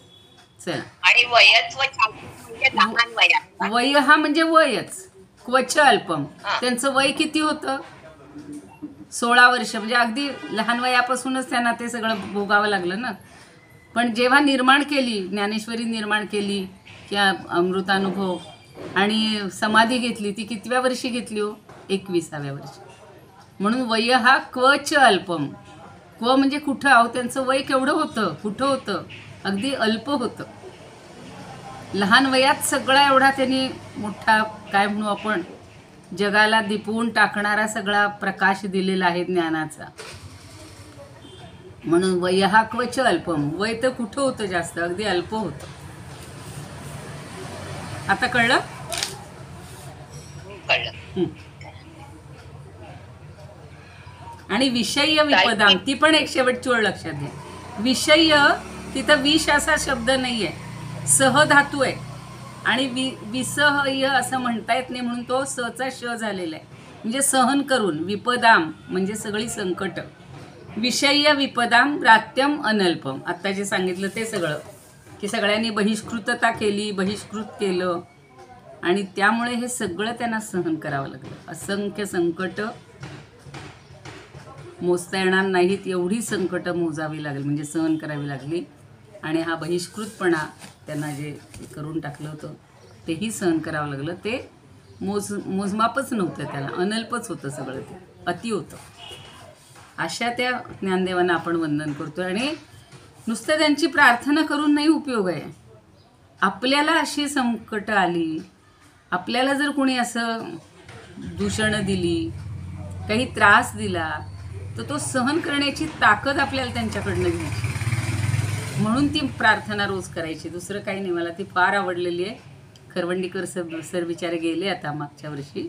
चला. आणि वयच म्हणजे लहान वयात. वय हा म्हणजे वयच. क्वच अल्पम, त्यांचं वय किती होतं? 16 वर्ष. म्हणजे अगदी लहान वयापासूनच त्यांना ते सगळं भोगावं लागलं ना. पण जेव्हा निर्माण केली, ज्ञानेश्वरी निर्माण केली, किंवा अमृतानुभव, आणि समाधी घेतली ती कितव्या वर्षी घेतली हो? 21व्या वर्षी. म्हणून वय हा क्वच अल्पम. क्व म्हणजे कुठं. अहो त्यांचं वय केवढं होतं, कुठं होतं, अगदी अल्प होतं. लहान वयात सगळा एवढा त्यांनी मोठा काय म्हणू आपण जगाला दिपवून टाकणारा सगळा प्रकाश दिलेला आहे ज्ञानाचा. म्हणून वय हा क्वच अल्पम. वय तर कुठं होतं जास्त, अगदी अल्प होतं. आता कळलं? कळलं. आणि विषय्य विपदाम ती पण एक शेवटची ओळ लक्षात घ्या. विषय्य तिथं विष असा शब्द नाहीये, सह धातू आहे आणि विसह्य असं म्हणता येत नाही म्हणून तो सचा श झालेला आहे. म्हणजे सहन करून. विपदाम म्हणजे सगळी संकट. विषय्य विपदाम रात्यम अनल्पम. आत्ता जे सांगितलं ते सगळं की सगळ्यांनी बहिष्कृतता केली, बहिष्कृत केलं आणि त्यामुळे हे सगळं त्यांना सहन करावं लागलं. असंख्य संकट मोजता येणार नाहीत एवढी संकट मोजावी लागली म्हणजे सहन करावी लागली. आणि हा बहिष्कृतपणा त्यांना जे करून टाकलं होतं तेही सहन करावं लागलं. ते मोजमापच नव्हतं, त्याला अनल्पच होतं सगळं, ते अति होतं. अशा त्या ज्ञानदेवांना आपण वंदन करतो. आणि नुसतं त्यांची प्रार्थना करून नाही उपयोग आहे. आपल्याला अशी संकट आली, आपल्याला जर कोणी असं दूषणं दिली, काही त्रास दिला, तर तो सहन करण्याची ताकद आपल्याला त्यांच्याकडनं घ्यायची. म्हणून ती प्रार्थना रोज करायची, दुसरं काही नाही. मला ती फार आवडलेली आहे. खरवंडीकर सर बिचारे गेले आता मागच्या वर्षी,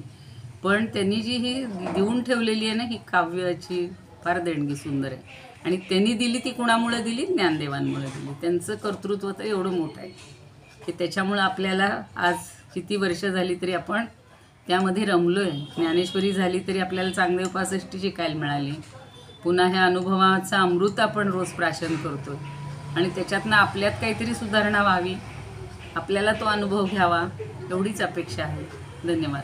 पण त्यांनी जी ही देऊन ठेवलेली आहे ना ही काव्याची फार देणगी सुंदर आहे. आणि त्यांनी दिली ती कुणामुळे दिली? ज्ञानदेवांमुळे दिली. त्यांचं कर्तृत्व तर एवढं मोठं आहे की त्याच्यामुळं आपल्याला आज किती वर्ष झाली तरी आपण त्यामध्ये रमलो आहे. ज्ञानेश्वरी झाली तरी आपल्याला चांगले उपासष्टी शिकायला मिळाली. पुन्हा ह्या अनुभवाचा अमृत आपण रोज प्राशन करतो आणि त्याच्यातनं आपल्यात काहीतरी सुधारणा व्हावी, आपल्याला तो अनुभव घ्यावा एवढीच अपेक्षा आहे. धन्यवाद.